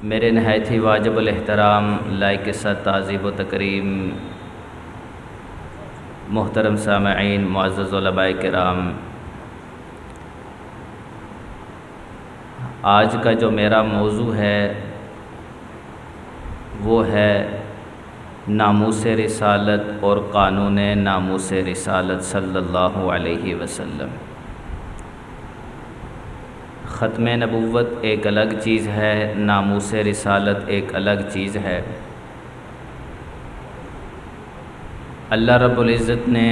میرے نہایت ہی واجب الاحترام لائق سات تعظیم و تکریم محترم سامعین، معزز علماء کرام، آج کا جو میرا موضوع ہے وہ ہے ناموس رسالت اور قانون ناموس رسالت صلی اللہ علیہ وسلم۔ ختم نبوت ایک الگ چیز ہے، ناموس رسالت ایک الگ چیز ہے۔ اللہ رب العزت نے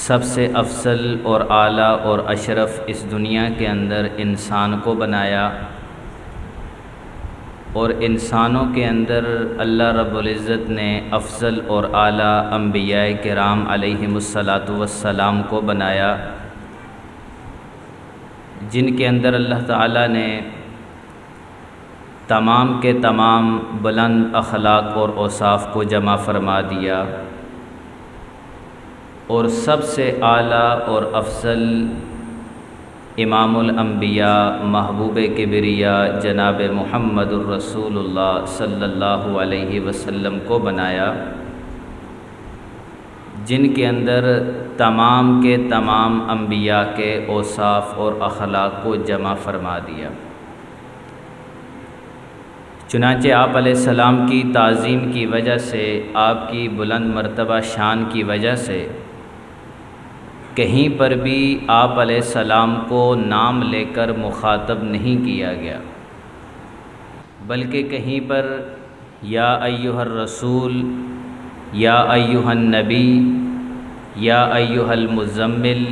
سب سے افضل اور اعلیٰ اور اشرف اس دنیا کے اندر انسان کو بنایا، اور انسانوں کے اندر اللہ رب العزت نے افضل اور اعلیٰ انبیاء کرام علیہم الصلاۃ والسلام کو بنایا، جن کے اندر اللہ تعالیٰ نے تمام کے تمام بلند اخلاق اور اوصاف کو جمع فرما دیا، اور سب سے اعلیٰ اور افضل امام الانبیاء محبوب کبریاء جناب محمد الرسول اللہ صلی اللہ علیہ وسلم کو بنایا، جن کے اندر تمام کے تمام انبیاء کے اوصاف اور اخلاق کو جمع فرما دیا۔ چنانچہ آپ علیہ السلام کی تعظیم کی وجہ سے، آپ کی بلند مرتبہ شان کی وجہ سے کہیں پر بھی آپ علیہ السلام کو نام لے کر مخاطب نہیں کیا گیا، بلکہ کہیں پر یا ایھا الرسول، یا ایھا النبی، یا ایھا المزمل،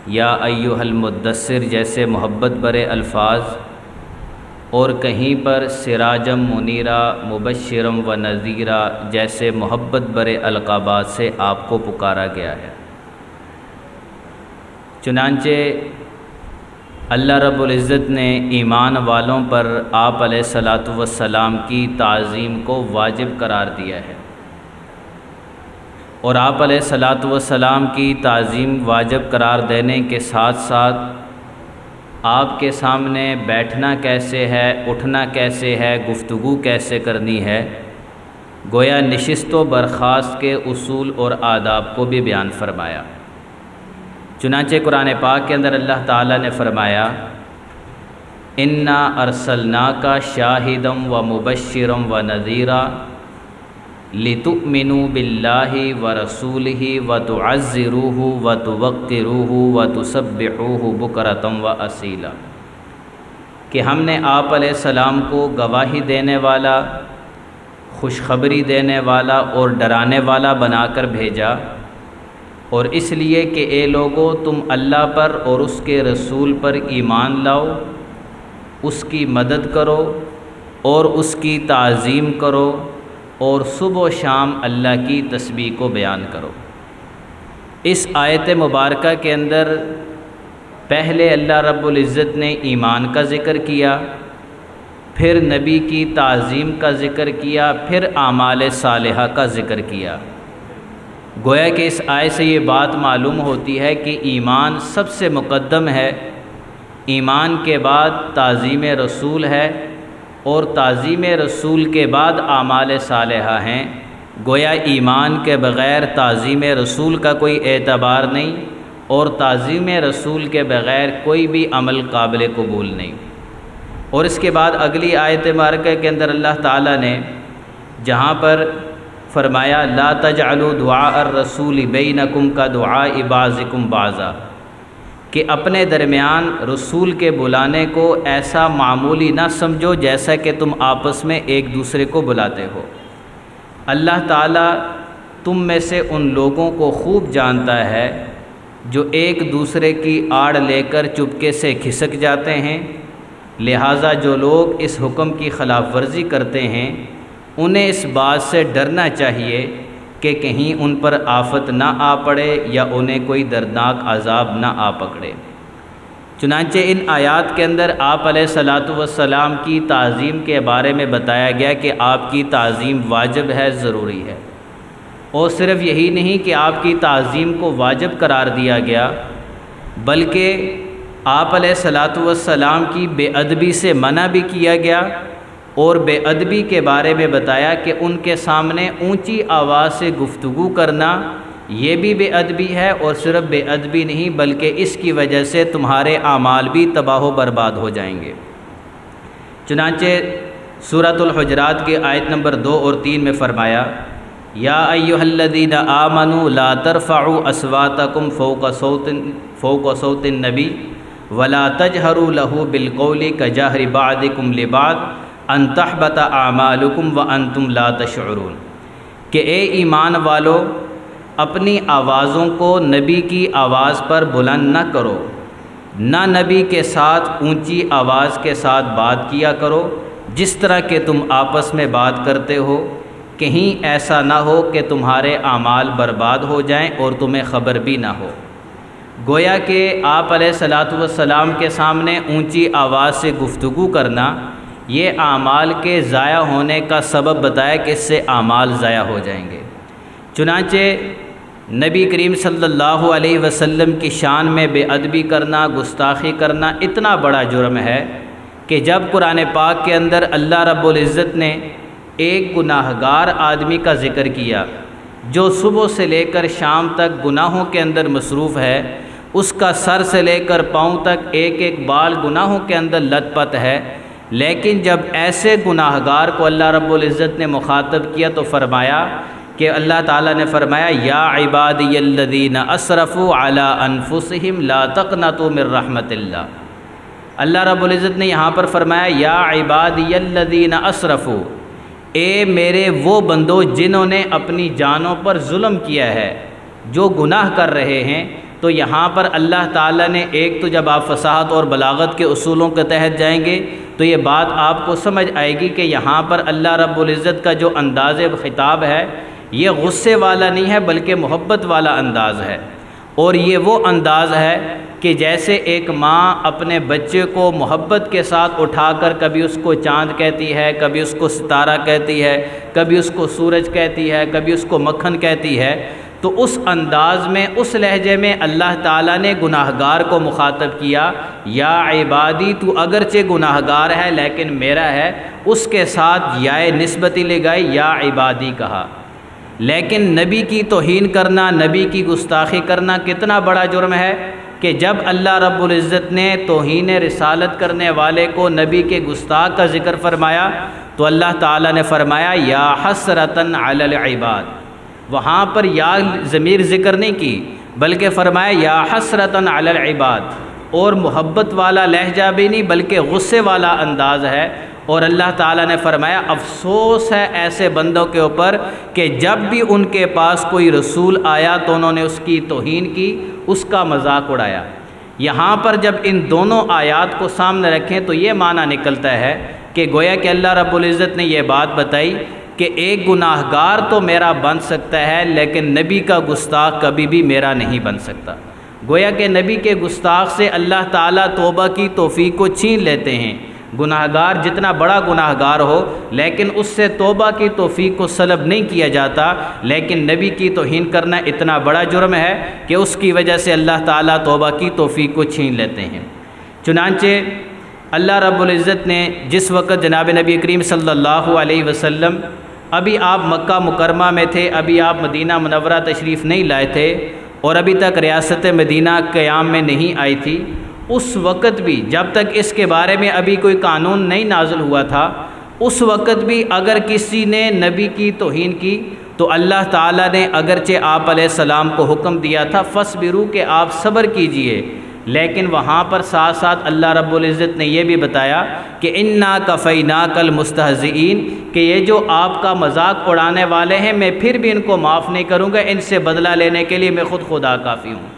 یا ایھا المدثر جیسے محبت برے الفاظ، اور کہیں پر سراجم منیرا مبشرم و نذیرا جیسے محبت برے القابات سے آپ کو پکارا گیا ہے۔ چنانچہ اللہ رب العزت نے ایمان والوں پر آپ علیہ الصلاۃ والسلام کی تعظیم کو واجب قرار دیا ہے، اور آپ علیہ الصلاۃ والسلام کی تعظیم واجب قرار دینے کے ساتھ ساتھ آپ کے سامنے بیٹھنا کیسے ہے، اٹھنا کیسے ہے، گفتگو کیسے کرنی ہے، گویا نشست و برخاست کے اصول اور آداب کو بھی بیان فرمایا۔ چنانچہ قرآن پاک کے اندر اللہ تعالیٰ نے فرمایا انا ارسلناک شاہدا و مبشرا و نذیرا لتؤمنوا باللہ ورسولہ وتعزروہ وتوقروہ وتسبحوہ بکرۃ واصیلا، کہ ہم نے آپ علیہ السلام کو گواہی دینے والا، خوشخبری دینے والا اور ڈرانے والا بنا کر بھیجا، اور اس لیے کہ اے لوگو تم اللہ پر اور اس کے رسول پر ایمان لاؤ، اس کی مدد کرو اور اس کی تعظیم کرو، اور صبح و شام اللہ کی تسبیح کو بیان کرو۔ اس آیت مبارکہ کے اندر پہلے اللہ رب العزت نے ایمان کا ذکر کیا، پھر نبی کی تعظیم کا ذکر کیا، پھر اعمال صالحہ کا ذکر کیا۔ گویا کہ اس آیت سے یہ بات معلوم ہوتی ہے کہ ایمان سب سے مقدم ہے، ایمان کے بعد تعظیم رسول ہے، اور تعظیم رسول کے بعد اعمال صالحہ ہیں۔ گویا ایمان کے بغیر تعظیم رسول کا کوئی اعتبار نہیں، اور تعظیم رسول کے بغیر کوئی بھی عمل قابل قبول نہیں۔ اور اس کے بعد اگلی آیت مبارکہ کے اندر اللہ تعالیٰ نے جہاں پر فرمایا لا تجعلوا دعاء الرسول بینکم کا دعاء بعضکم بعضا، کہ اپنے درمیان رسول کے بلانے کو ایسا معمولی نہ سمجھو جیسا کہ تم آپس میں ایک دوسرے کو بلاتے ہو۔ اللہ تعالیٰ تم میں سے ان لوگوں کو خوب جانتا ہے جو ایک دوسرے کی آڑ لے کر چپکے سے کھسک جاتے ہیں، لہٰذا جو لوگ اس حکم کی خلاف ورزی کرتے ہیں انہیں اس بات سے ڈرنا چاہیے کہ کہیں ان پر آفت نہ آ پڑے یا انہیں کوئی دردناک عذاب نہ آ پکڑے۔ چنانچہ ان آیات کے اندر آپ علیہ الصلاۃ والسلام کی تعظیم کے بارے میں بتایا گیا کہ آپ کی تعظیم واجب ہے، ضروری ہے، اور صرف یہی نہیں کہ آپ کی تعظیم کو واجب قرار دیا گیا، بلکہ آپ علیہ الصلاۃ والسلام کی بے ادبی سے منع بھی کیا گیا، اور بے ادبی کے بارے میں بتایا کہ ان کے سامنے اونچی آواز سے گفتگو کرنا یہ بھی بے ادبی ہے، اور صرف بے ادبی نہیں بلکہ اس کی وجہ سے تمہارے اعمال بھی تباہ و برباد ہو جائیں گے۔ چنانچہ سورۃ الحجرات کی آیت نمبر 2 اور 3 میں فرمایا، یا ایھا الذین آمنوا لا ترفعوا اصواتکم فوق صوت النبی ولا تجہروا لہ بالقول کجہر بعضکم لبعض ان تحبط اعمالکم وانتم لا تشعرون، کہ اے ایمان والو اپنی آوازوں کو نبی کی آواز پر بلند نہ کرو، نہ نبی کے ساتھ اونچی آواز کے ساتھ بات کیا کرو جس طرح کہ تم آپس میں بات کرتے ہو، کہیں ایسا نہ ہو کہ تمہارے اعمال برباد ہو جائیں اور تمہیں خبر بھی نہ ہو۔ گویا کہ آپ علیہ الصلاۃ والسلام کے سامنے اونچی آواز سے گفتگو کرنا یہ اعمال کے ضائع ہونے کا سبب بتایا کہ اس سے اعمال ضائع ہو جائیں گے۔ چنانچہ نبی کریم صلی اللہ علیہ وسلم کی شان میں بے ادبی کرنا، گستاخی کرنا اتنا بڑا جرم ہے کہ جب قرآن پاک کے اندر اللہ رب العزت نے ایک گناہگار آدمی کا ذکر کیا جو صبح سے لے کر شام تک گناہوں کے اندر مصروف ہے، اس کا سر سے لے کر پاؤں تک ایک ایک بال گناہوں کے اندر لت پت ہے، لیکن جب ایسے گناہگار کو اللہ رب العزت نے مخاطب کیا تو فرمایا کہ اللہ تعالیٰ نے فرمایا، یا عبادی الذین اسرفوا علی انفسہم لا تقنطوا من رحمت اللہ۔ اللہ رب العزت نے یہاں پر فرمایا، یا عبادی الذین اسرفوا، اے میرے وہ بندو جنہوں نے اپنی جانوں پر ظلم کیا ہے، جو گناہ کر رہے ہیں۔ تو یہاں پر اللہ تعالیٰ نے ایک تو جب آپ فصاحت اور بلاغت کے اصولوں کے تحت جائیں گے تو یہ بات آپ کو سمجھ آئے گی کہ یہاں پر اللہ رب العزت کا جو انداز خطاب ہے یہ غصے والا نہیں ہے بلکہ محبت والا انداز ہے، اور یہ وہ انداز ہے کہ جیسے ایک ماں اپنے بچے کو محبت کے ساتھ اٹھا کر کبھی اس کو چاند کہتی ہے، کبھی اس کو ستارہ کہتی ہے، کبھی اس کو سورج کہتی ہے، کبھی اس کو مکھن کہتی ہے، تو اس انداز میں اس لہجے میں اللہ تعالیٰ نے گناہگار کو مخاطب کیا، یا عبادی، تو اگرچہ گناہگار ہے لیکن میرا ہے، اس کے ساتھ یائے نسبتی لگائی، یا عبادی کہا۔ لیکن نبی کی توہین کرنا، نبی کی گستاخی کرنا کتنا بڑا جرم ہے کہ جب اللہ رب العزت نے توہین رسالت کرنے والے کو نبی کے گستاخ کا ذکر فرمایا تو اللہ تعالیٰ نے فرمایا، یا حسرتن علی العباد، وہاں پر یا ضمیر ذکر نہیں کی بلکہ فرمایا یا حسرتن علی العباد، اور محبت والا لہجہ بھی نہیں بلکہ غصے والا انداز ہے، اور اللہ تعالیٰ نے فرمایا افسوس ہے ایسے بندوں کے اوپر کہ جب بھی ان کے پاس کوئی رسول آیا تو انہوں نے اس کی توہین کی، اس کا مذاق اڑایا۔ یہاں پر جب ان دونوں آیات کو سامنے رکھیں تو یہ معنی نکلتا ہے کہ گویا کہ اللہ رب العزت نے یہ بات بتائی کہ ایک گناہگار تو میرا بن سکتا ہے لیکن نبی کا گستاخ کبھی بھی میرا نہیں بن سکتا۔ گویا کہ نبی کے گستاخ سے اللہ تعالیٰ توبہ کی توفیق کو چھین لیتے ہیں۔ گناہگار جتنا بڑا گناہگار ہو لیکن اس سے توبہ کی توفیق کو سلب نہیں کیا جاتا، لیکن نبی کی توہین کرنا اتنا بڑا جرم ہے کہ اس کی وجہ سے اللہ تعالیٰ توبہ کی توفیق کو چھین لیتے ہیں۔ چنانچہ اللہ رب العزت نے جس وقت جناب نبی کریم صلی اللہ علیہ وسلم ابھی آپ مکہ مکرمہ میں تھے، ابھی آپ مدینہ منورہ تشریف نہیں لائے تھے اور ابھی تک ریاست مدینہ قیام میں نہیں آئی تھی، اس وقت بھی جب تک اس کے بارے میں ابھی کوئی قانون نہیں نازل ہوا تھا، اس وقت بھی اگر کسی نے نبی کی توہین کی تو اللہ تعالیٰ نے اگرچہ آپ علیہ السلام کو حکم دیا تھا فَاصْبِرُوا کہ آپ صبر کیجئے، لیکن وہاں پر ساتھ ساتھ اللہ رب العزت نے یہ بھی بتایا کہ اِنَّا كَفَيْنَاكَ الْمُسْتَهْزِئِينَ کہ یہ جو آپ کا مذاق اڑانے والے ہیں میں پھر بھی ان کو معاف نہیں کروں گا، ان سے بدلہ لینے کے لیے میں خود خدا کافی ہوں۔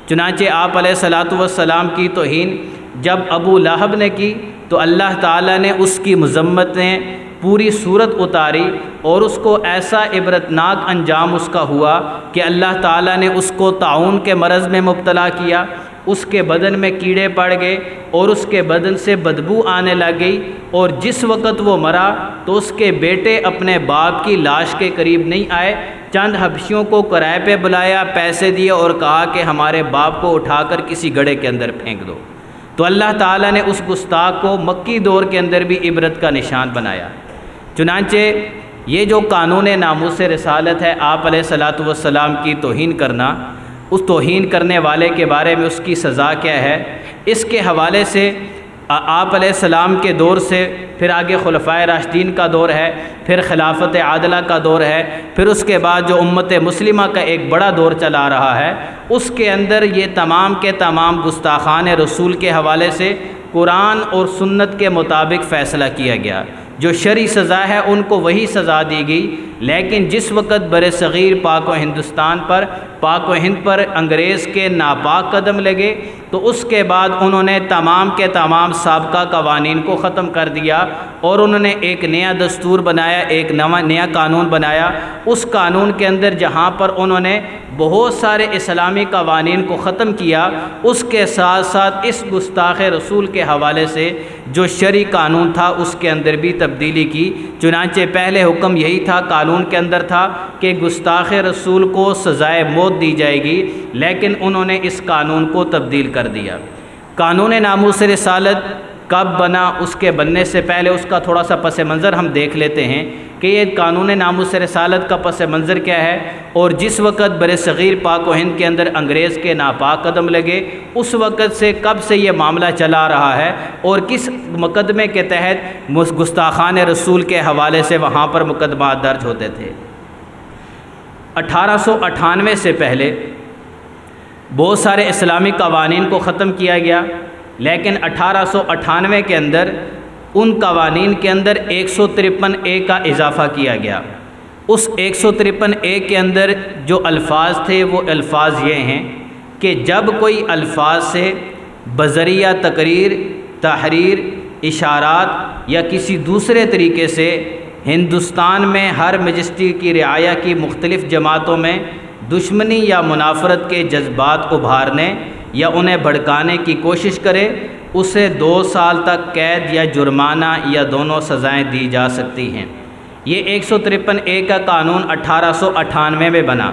چنانچہ آپ علیہ الصلاۃ والسلام کی توہین جب ابو لہب نے کی تو اللہ تعالیٰ نے اس کی مذمت میں پوری صورت اتاری اور اس کو ایسا عبرتناک انجام اس کا ہوا کہ اللہ تعالیٰ نے اس کو طاعون کے مرض میں مبتلا کیا، اس کے بدن میں کیڑے پڑ گئے اور اس کے بدن سے بدبو آنے لگ گئی، اور جس وقت وہ مرا تو اس کے بیٹے اپنے باپ کی لاش کے قریب نہیں آئے، چند حبشیوں کو کرائے پہ بلایا، پیسے دیے اور کہا کہ ہمارے باپ کو اٹھا کر کسی گڑھے کے اندر پھینک دو۔ تو اللہ تعالیٰ نے اس گستاخ کو مکی دور کے اندر بھی عبرت کا نشان بنایا۔ چنانچہ یہ جو قانون ناموس رسالت ہے، آپ علیہ الصلاۃ والسلام کی توہین کرنا، اس توہین کرنے والے کے بارے میں اس کی سزا کیا ہے، اس کے حوالے سے آپ علیہ السلام کے دور سے پھر آگے خلفائے راشدین کا دور ہے، پھر خلافت عادلہ کا دور ہے، پھر اس کے بعد جو امت مسلمہ کا ایک بڑا دور چلا رہا ہے، اس کے اندر یہ تمام کے تمام گستاخان رسول کے حوالے سے قرآن اور سنت کے مطابق فیصلہ کیا گیا۔ جو شرعی سزا ہے ان کو وہی سزا دی گئی، لیکن جس وقت برصغیر پاک و ہندوستان پر، پاک و ہند پر انگریز کے ناپاک قدم لگے تو اس کے بعد انہوں نے تمام کے تمام سابقہ قوانین کو ختم کر دیا اور انہوں نے ایک نیا دستور بنایا، ایک نیا قانون بنایا۔ اس قانون کے اندر جہاں پر انہوں نے بہت سارے اسلامی قوانین کو ختم کیا، اس کے ساتھ ساتھ اس گستاخ رسول کے حوالے سے جو شرعی قانون تھا اس کے اندر بھی تبدیلی کی۔ چنانچہ پہلے حکم یہی تھا، قانون کے اندر تھا کہ گستاخ رسول کو سزائے موت دی جائے گی، لیکن انہوں نے اس قانون کو تبدیل کر دیا۔ قانون ناموس رسالت کب بنا، اس کے بننے سے پہلے اس کا تھوڑا سا پس منظر ہم دیکھ لیتے ہیں کہ یہ قانون ناموس رسالت کا پس منظر کیا ہے، اور جس وقت برصغیر پاک و ہند کے اندر انگریز کے ناپاک قدم لگے اس وقت سے کب سے یہ معاملہ چلا رہا ہے اور کس مقدمے کے تحت گستاخان رسول کے حوالے سے وہاں پر مقدمات درج ہوتے تھے۔ 1898 سے پہلے بہت سارے اسلامی قوانین کو ختم کیا گیا، لیکن 1898 کے اندر ان قوانین کے اندر 153A کا اضافہ کیا گیا۔ اس 153A کے اندر جو الفاظ تھے وہ الفاظ یہ ہیں کہ جب کوئی الفاظ سے بذریعہ تقریر، تحریر، اشارات یا کسی دوسرے طریقے سے ہندوستان میں ہر مجسٹری کی رعایا کی مختلف جماعتوں میں دشمنی یا منافرت کے جذبات ابھارنے یا انہیں بھڑکانے کی کوشش کرے، اسے 2 سال تک قید یا جرمانہ یا دونوں سزائیں دی جا سکتی ہیں۔ یہ 153A کا قانون 1898 میں بنا۔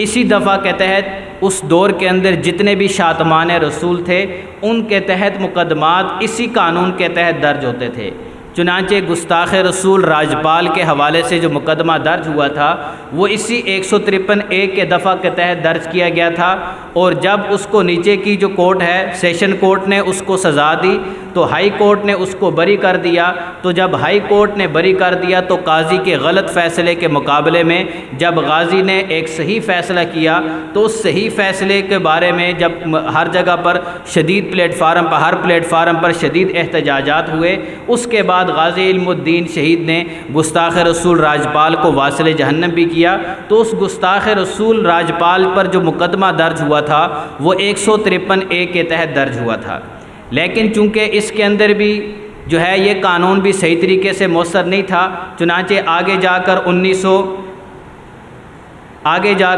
اسی دفعہ کے تحت اس دور کے اندر جتنے بھی شاتمان رسول تھے ان کے تحت مقدمات اسی قانون کے تحت درج ہوتے تھے۔ چنانچہ گستاخ رسول راجپال کے حوالے سے جو مقدمہ درج ہوا تھا وہ اسی 153A کے دفعہ کے تحت درج کیا گیا تھا، اور جب اس کو نیچے کی جو کورٹ ہے سیشن کورٹ نے اس کو سزا دی تو ہائی کورٹ نے اس کو بری کر دیا۔ تو جب ہائی کورٹ نے بری کر دیا تو قاضی کے غلط فیصلے کے مقابلے میں جب غازی نے ایک صحیح فیصلہ کیا تو اس صحیح فیصلے کے بارے میں جب ہر جگہ پر شدید ہر پلیٹ فارم پر شدید احتجاجات ہوئے، اس کے بعد غازی علم الدین شہید نے گستاخ رسول راجپال کو واصل جہنم بھی کیا۔ تو اس گستاخ رسول راجپال پر جو مقدمہ درج ہوا تھا وہ 153A کے تحت درج ہوا تھا، لیکن چونکہ اس کے اندر بھی جو ہے یہ قانون بھی صحیح طریقے سے مؤثر نہیں تھا، چنانچہ آگے جا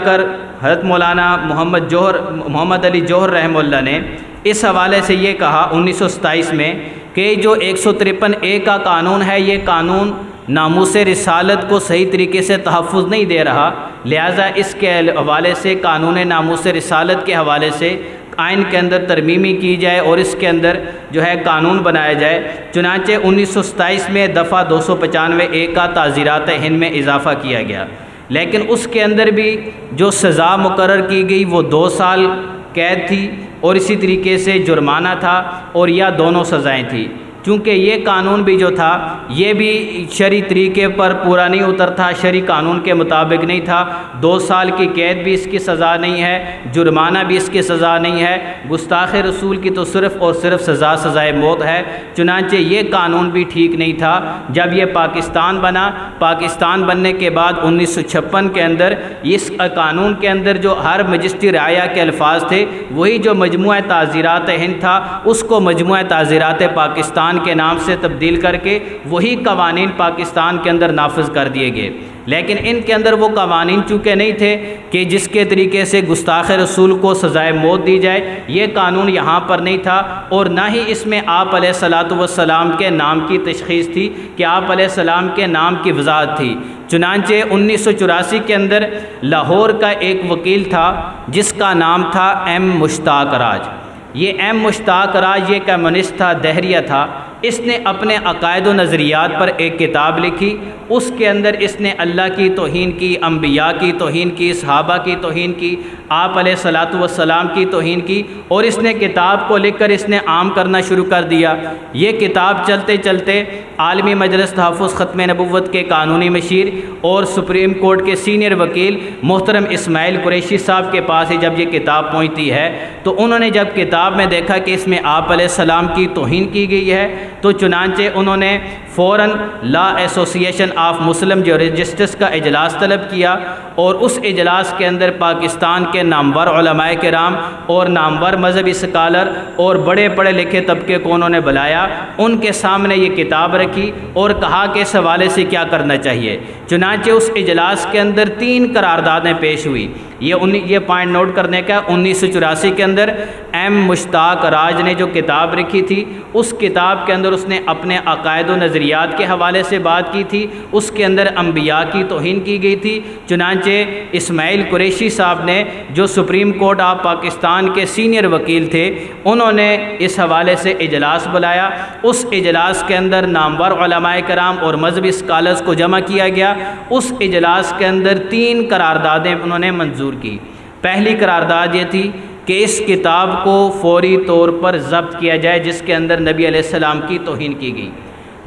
کر حضرت مولانا محمد علی جوہر رحمہ اللہ نے اس حوالے سے یہ کہا 1927 میں کہ جو 153A کا قانون ہے یہ قانون ناموس رسالت کو صحیح طریقے سے تحفظ نہیں دے رہا، لہٰذا اس کے حوالے سے قانون ناموس رسالت کے حوالے سے آئین کے اندر ترمیمی کی جائے اور اس کے اندر جو ہے قانون بنایا جائے۔ چنانچہ 1927 میں دفعہ 295A کا تعزیرات ہند میں اضافہ کیا گیا، لیکن اس کے اندر بھی جو سزا مقرر کی گئی وہ 2 سال قید تھی اور اسی طریقے سے جرمانہ تھا اور یا دونوں سزائیں تھیں۔ چونکہ یہ قانون بھی جو تھا یہ بھی شرعی طریقے پر پورا نہیں اترتا، شرعی قانون کے مطابق نہیں تھا، 2 سال کی قید بھی اس کی سزا نہیں ہے، جرمانہ بھی اس کی سزا نہیں ہے، گستاخ رسول کی تو صرف اور صرف سزائے موت ہے۔ چنانچہ یہ قانون بھی ٹھیک نہیں تھا۔ جب یہ پاکستان بنا، پاکستان بننے کے بعد 1956 کے اندر اس قانون کے اندر جو ہر مجسٹری رعایا کے الفاظ تھے وہی جو مجموعہ تعزیرات ہند تھا اس کو مجموعہ تعزیرات پاکستان کے نام سے تبدیل کر کے وہی قوانین پاکستان کے اندر نافذ کر دیے گئے، لیکن ان کے اندر وہ قوانین چونکہ نہیں تھے کہ جس کے طریقے سے گستاخ رسول کو سزائے موت دی جائے، یہ قانون یہاں پر نہیں تھا، اور نہ ہی اس میں آپ علیہ الصلاۃ والسلام کے نام کی تشخیص تھی کہ آپ علیہ السلام کے نام کی وضاحت تھی۔ چنانچہ 1984 کے اندر لاہور کا ایک وکیل تھا جس کا نام تھا ایم مشتاق راج۔ یہ ایم مشتاق راج یہ کمیونسٹ تھا، دہریہ تھا، اس نے اپنے عقائد و نظریات پر ایک کتاب لکھی، اس کے اندر اس نے اللہ کی توہین کی، انبیاء کی توہین کی، صحابہ کی توہین کی، آپ علیہ الصلاۃ والسلام کی توہین کی، اور اس نے کتاب کو لکھ کر اس نے عام کرنا شروع کر دیا۔ یہ کتاب چلتے چلتے عالمی مجلس تحفظ ختم نبوت کے قانونی مشیر اور سپریم کورٹ کے سینئر وکیل محترم اسماعیل قریشی صاحب کے پاس ہی جب یہ کتاب پہنچتی ہے تو انہوں نے جب کتاب میں دیکھا کہ اس میں آپ علیہ السلام کی توہین کی گئی ہے تو چنانچہ انہوں نے فوراً لا ایسوسییشن آف مسلم جسٹس کا اجلاس طلب کیا، اور اس اجلاس کے اندر پاکستان کے نامور علماء کرام اور نامور مذہبی اسکالر اور بڑے پڑھے لکھے طبقے کو انہوں نے بلایا، ان کے سامنے یہ کتاب رکھی اور کہا کہ اس حوالے سے کیا کرنا چاہیے۔ چنانچہ اس اجلاس کے اندر 3 قراردادیں پیش ہوئی۔ یہ پوائنٹ نوٹ کرنے کا، 1984 کے اندر ایم مشتاق راج نے جو کتاب لکھی تھی، اس کتاب کے اندر اس نے اپنے عقائد و نظریات کے حوالے سے بات کی تھی، اس کے اندر انبیاء کی توہین کی گئی تھی۔ چنانچہ اسماعیل قریشی صاحب نے جو سپریم کورٹ آف پاکستان کے سینئر وکیل تھے، انہوں نے اس حوالے سے اجلاس بلایا۔ اس اجلاس کے اندر نامور علماء کرام اور مذہبی اسکالرز کو جمع کیا گیا۔ اس اجلاس کے اندر 3 قراردادیں انہوں نے منظور کی۔ پہلی قرارداد یہ تھی کہ اس کتاب کو فوری طور پر ضبط کیا جائے جس کے اندر نبی علیہ السلام کی توہین کی گئی۔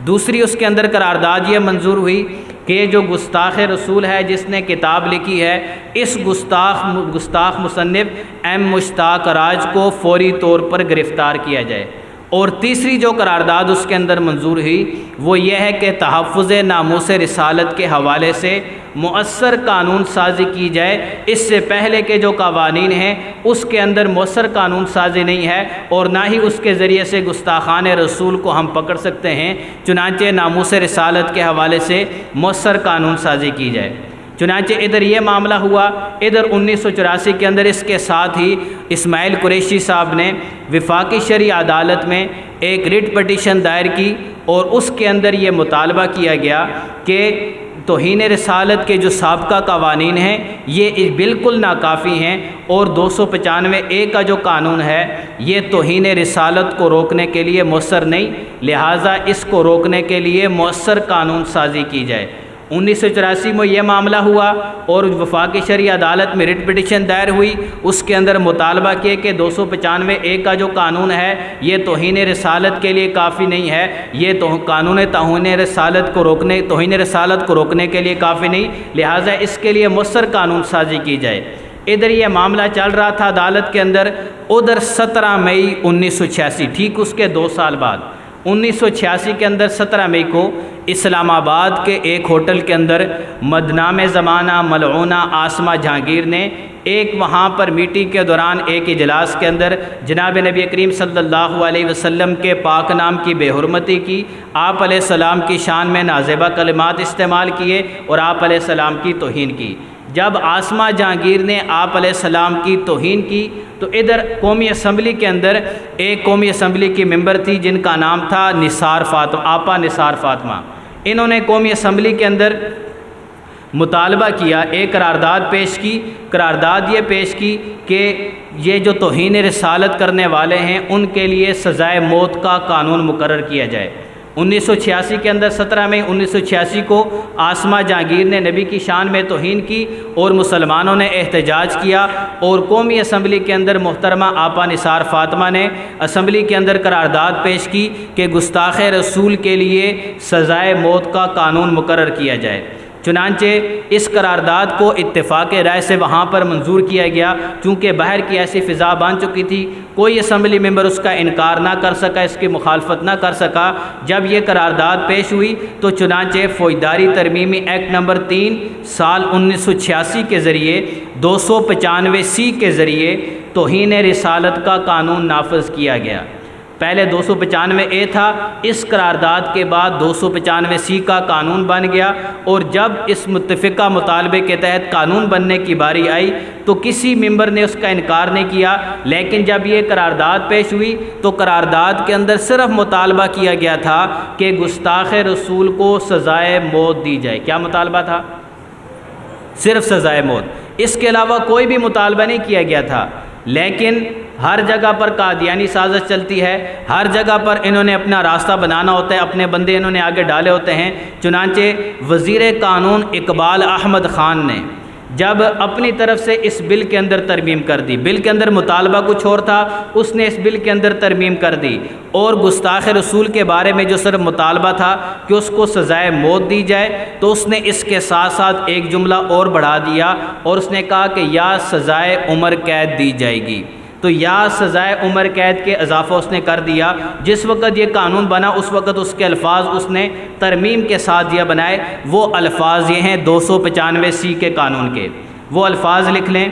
دوسری اس کے اندر قرارداد یہ منظور ہوئی کہ جو گستاخ رسول ہے جس نے کتاب لکھی ہے، اس گستاخ مصنف ایم مشتاق راج کو فوری طور پر گرفتار کیا جائے۔ اور تیسری جو قرارداد اس کے اندر منظور ہوئی وہ یہ ہے کہ تحفظ ناموس رسالت کے حوالے سے مؤثر قانون سازی کی جائے۔ اس سے پہلے کے جو قوانین ہیں اس کے اندر مؤثر قانون سازی نہیں ہے، اور نہ ہی اس کے ذریعے سے گستاخان رسول کو ہم پکڑ سکتے ہیں۔ چنانچہ ناموس رسالت کے حوالے سے مؤثر قانون سازی کی جائے۔ چنانچہ ادھر یہ معاملہ ہوا۔ ادھر 1984 کے اندر اس کے ساتھ ہی اسماعیل قریشی صاحب نے وفاقی شرعی عدالت میں ایک ریٹ پٹیشن دائر کی، اور اس کے اندر یہ مطالبہ کیا گیا کہ توہین رسالت کے جو سابقہ قوانین ہیں یہ بالکل ناکافی ہیں، اور 295A کا جو قانون ہے یہ توہین رسالت کو روکنے کے لیے مؤثر نہیں، لہٰذا اس کو روکنے کے لیے مؤثر قانون سازی کی جائے۔ 1984 میں یہ معاملہ ہوا اور وفاقی شرعی عدالت میں ریٹ پٹیشن دائر ہوئی۔ اس کے اندر مطالبہ کیا کہ 295A کا جو قانون ہے یہ توہین رسالت کے لیے کافی نہیں ہے، یہ قانون توہین رسالت کو روکنے کے لیے کافی نہیں، لہٰذا اس کے لیے مؤثر قانون سازی کی جائے۔ ادھر یہ معاملہ چل رہا تھا عدالت کے اندر۔ ادھر 17 مئی 1986، ٹھیک اس کے 2 سال بعد 1986 کے اندر 17 مئی کو اسلام آباد کے ایک ہوٹل کے اندر مدنام زمانہ ملعونہ آسمہ جہانگیر نے ایک وہاں پر میٹنگ کے دوران ایک اجلاس کے اندر جناب نبی کریم صلی اللہ علیہ وسلم کے پاک نام کی بے حرمتی کی، آپ علیہ السلام کی شان میں نازیبہ کلمات استعمال کیے اور آپ علیہ السلام کی توہین کی۔ جب آسمہ جہانگیر نے آپ علیہ السلام کی توہین کی تو ادھر قومی اسمبلی کے اندر ایک قومی اسمبلی کی ممبر تھی جن کا نام تھا آپا نثار فاطمہ۔ انہوں نے قومی اسمبلی کے اندر مطالبہ کیا، ایک قرارداد پیش کی۔ قرارداد یہ پیش کی کہ یہ جو توہین رسالت کرنے والے ہیں ان کے لیے سزائے موت کا قانون مقرر کیا جائے۔ 1986 کے اندر 17 مئی 1986 کو آسمہ جہانگیر نے نبی کی شان میں توہین کی اور مسلمانوں نے احتجاج کیا، اور قومی اسمبلی کے اندر محترمہ آپا نثار فاطمہ نے اسمبلی کے اندر قرارداد پیش کی کہ گستاخ رسول کے لیے سزائے موت کا قانون مقرر کیا جائے۔ چنانچہ اس قرارداد کو اتفاق رائے سے وہاں پر منظور کیا گیا، چونکہ باہر کی ایسی فضا بن چکی تھی، کوئی اسمبلی ممبر اس کا انکار نہ کر سکا، اس کی مخالفت نہ کر سکا۔ جب یہ قرارداد پیش ہوئی تو چنانچہ فوجداری ترمیمی ایکٹ نمبر 3 سال 1986 کے ذریعے 295C کے ذریعے توہین رسالت کا قانون نافذ کیا گیا۔ پہلے 295A تھا، اس قرارداد کے بعد 295C کا قانون بن گیا، اور جب اس متفقہ مطالبے کے تحت قانون بننے کی باری آئی تو کسی ممبر نے اس کا انکار نہیں کیا، لیکن جب یہ قرارداد پیش ہوئی تو قرارداد کے اندر صرف مطالبہ کیا گیا تھا کہ گستاخ رسول کو سزائے موت دی جائے۔ کیا مطالبہ تھا؟ صرف سزائے موت، اس کے علاوہ کوئی بھی مطالبہ نہیں کیا گیا تھا۔ لیکن ہر جگہ پر قادیانی سازش چلتی ہے، ہر جگہ پر انہوں نے اپنا راستہ بنانا ہوتا ہے، اپنے بندے انہوں نے آگے ڈالے ہوتے ہیں۔ چنانچہ وزیر قانون اقبال احمد خان نے جب اپنی طرف سے اس بل کے اندر ترمیم کر دی، بل کے اندر مطالبہ کچھ اور تھا، اس نے اس بل کے اندر ترمیم کر دی، اور گستاخ رسول کے بارے میں جو صرف مطالبہ تھا کہ اس کو سزائے موت دی جائے، تو اس نے اس کے ساتھ ساتھ ایک جملہ اور بڑھا دیا اور اس نے کہا کہ یا سزائے عمر قید دی جائے گی۔ تو یا سزائے عمر قید کے اضافہ اس نے کر دیا۔ جس وقت یہ قانون بنا اس وقت اس کے الفاظ اس نے ترمیم کے ساتھ یہ بنائے، وہ الفاظ یہ ہیں 295C کے قانون کے، وہ الفاظ لکھ لیں۔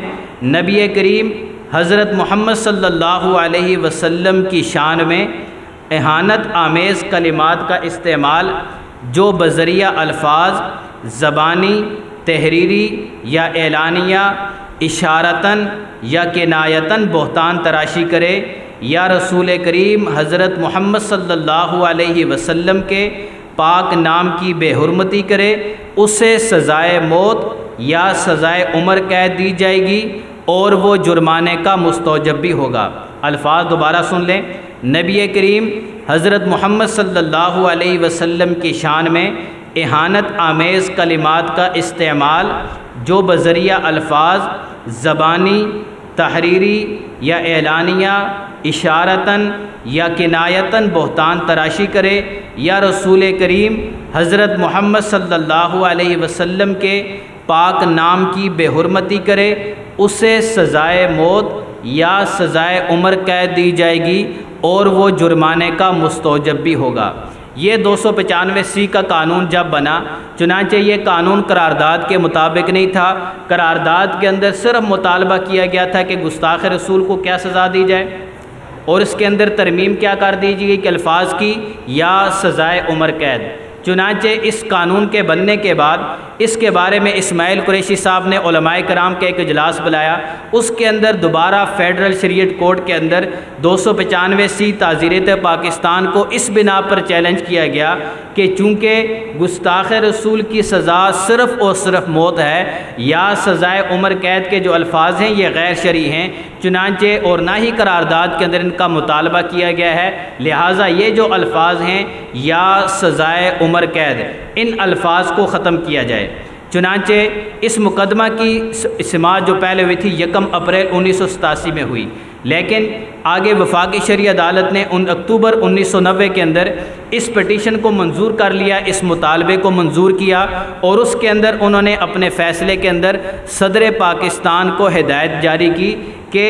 نبی کریم حضرت محمد صلی اللہ علیہ وسلم کی شان میں اہانت آمیز کلمات کا استعمال جو بذریعہ الفاظ زبانی، تحریری یا اعلانیہ، اشارتاً یا کنایتاً بہتان تراشی کرے یا رسول کریم حضرت محمد صلی اللہ علیہ وسلم کے پاک نام کی بے حرمتی کرے، اسے سزائے موت یا سزائے عمر قید دی جائے گی اور وہ جرمانے کا مستوجب بھی ہوگا۔ الفاظ دوبارہ سن لیں۔ نبی کریم حضرت محمد صلی اللہ علیہ وسلم کی شان میں اہانت آمیز کلمات کا استعمال جو بذریعہ الفاظ زبانی، تحریری یا اعلانیہ، اشارتاً یا کنایتاً بہتان تراشی کرے یا رسول کریم حضرت محمد صلی اللہ علیہ وسلم کے پاک نام کی بے حرمتی کرے، اسے سزائے موت یا سزائے عمر قید دی جائے گی اور وہ جرمانے کا مستوجب بھی ہوگا۔ یہ 295C کا قانون جب بنا، چنانچہ یہ قانون قرارداد کے مطابق نہیں تھا۔ قرارداد کے اندر صرف مطالبہ کیا گیا تھا کہ گستاخ رسول کو کیا سزا دی جائے، اور اس کے اندر ترمیم کیا کر دی گئی کہ الفاظ کی یا سزائے عمر قید۔ چنانچہ اس قانون کے بننے کے بعد اس کے بارے میں اسماعیل قریشی صاحب نے علماء کرام کا ایک اجلاس بلایا، اس کے اندر دوبارہ فیڈرل شریعت کورٹ کے اندر 295C تعزیرات پاکستان کو اس بنا پر چیلنج کیا گیا کہ چونکہ گستاخ رسول کی سزا صرف اور صرف موت ہے، یا سزائے عمر قید کے جو الفاظ ہیں یہ غیر شرعی ہیں، چنانچہ اور نہ ہی قرارداد کے اندر ان کا مطالبہ کیا گیا ہے، لہٰذا یہ جو الفاظ ہیں یا سزائے عمر قید، ان الفاظ کو ختم کیا جائے۔ چنانچہ اس مقدمہ کی سماعت جو پہلے ہوئی تھی 1 اپریل 1987 میں ہوئی، لیکن آگے وفاقی شرعی عدالت نے اکتوبر 1990 کے اندر اس پٹیشن کو منظور کر لیا، اس مطالبے کو منظور کیا، اور اس کے اندر انہوں نے اپنے فیصلے کے اندر صدر پاکستان کو ہدایت جاری کی کہ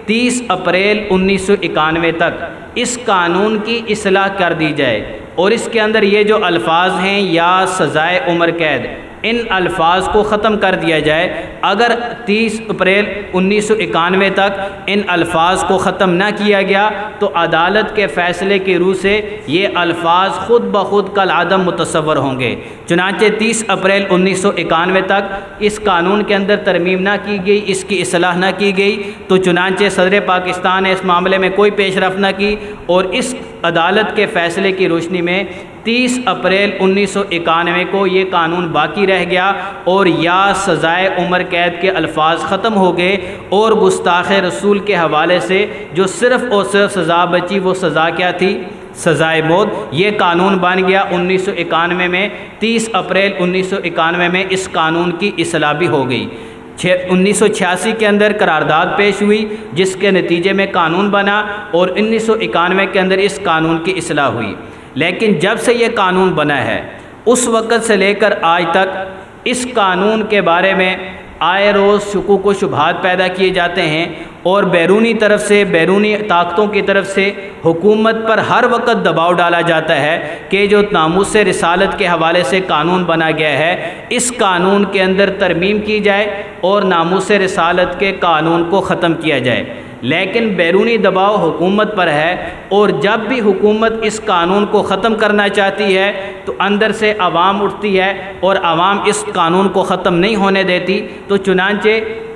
30 اپریل 1991 تک اس قانون کی اصلاح کر دی جائے، اور اس کے اندر یہ جو الفاظ ہیں یا سزائے عمر قید، ان الفاظ کو ختم کر دیا جائے۔ اگر 30 اپریل 1991 تک ان الفاظ کو ختم نہ کیا گیا تو عدالت کے فیصلے کی روح سے یہ الفاظ خود بخود کالعدم متصور ہوں گے۔ چنانچہ 30 اپریل 1991 تک اس قانون کے اندر ترمیم نہ کی گئی، اس کی اصلاح نہ کی گئی، تو چنانچہ صدر پاکستان نے اس معاملے میں کوئی پیش رفت نہ کی، اور اس عدالت کے فیصلے کی روشنی میں 30 اپریل 1991 کو یہ قانون باقی رہ گیا، اور یا سزائے عمر قید کے الفاظ ختم ہو گئے، اور گستاخ رسول کے حوالے سے جو صرف اور صرف سزا بچی وہ سزا کیا تھی؟ سزائے موت۔ یہ قانون بن گیا 1991 میں۔ 30 اپریل 1991 میں اس قانون کی اصلاح بھی ہو گئی۔ 1986 کے اندر قرارداد پیش ہوئی جس کے نتیجے میں قانون بنا، اور 1991 کے اندر اس قانون کی اصلاح ہوئی۔ لیکن جب سے یہ قانون بنا ہے اس وقت سے لے کر آج تک اس قانون کے بارے میں آئے روز شکوک و شبہات پیدا کیے جاتے ہیں، اور بیرونی طرف سے، بیرونی طاقتوں کی طرف سے حکومت پر ہر وقت دباؤ ڈالا جاتا ہے کہ جو ناموس رسالت کے حوالے سے قانون بنا گیا ہے اس قانون کے اندر ترمیم کی جائے اور ناموس رسالت کے قانون کو ختم کیا جائے۔ لیکن بیرونی دباؤ حکومت پر ہے، اور جب بھی حکومت اس قانون کو ختم کرنا چاہتی ہے تو اندر سے عوام اٹھتی ہے، اور عوام اس قانون کو ختم نہیں ہونے دیتی۔ تو چنانچہ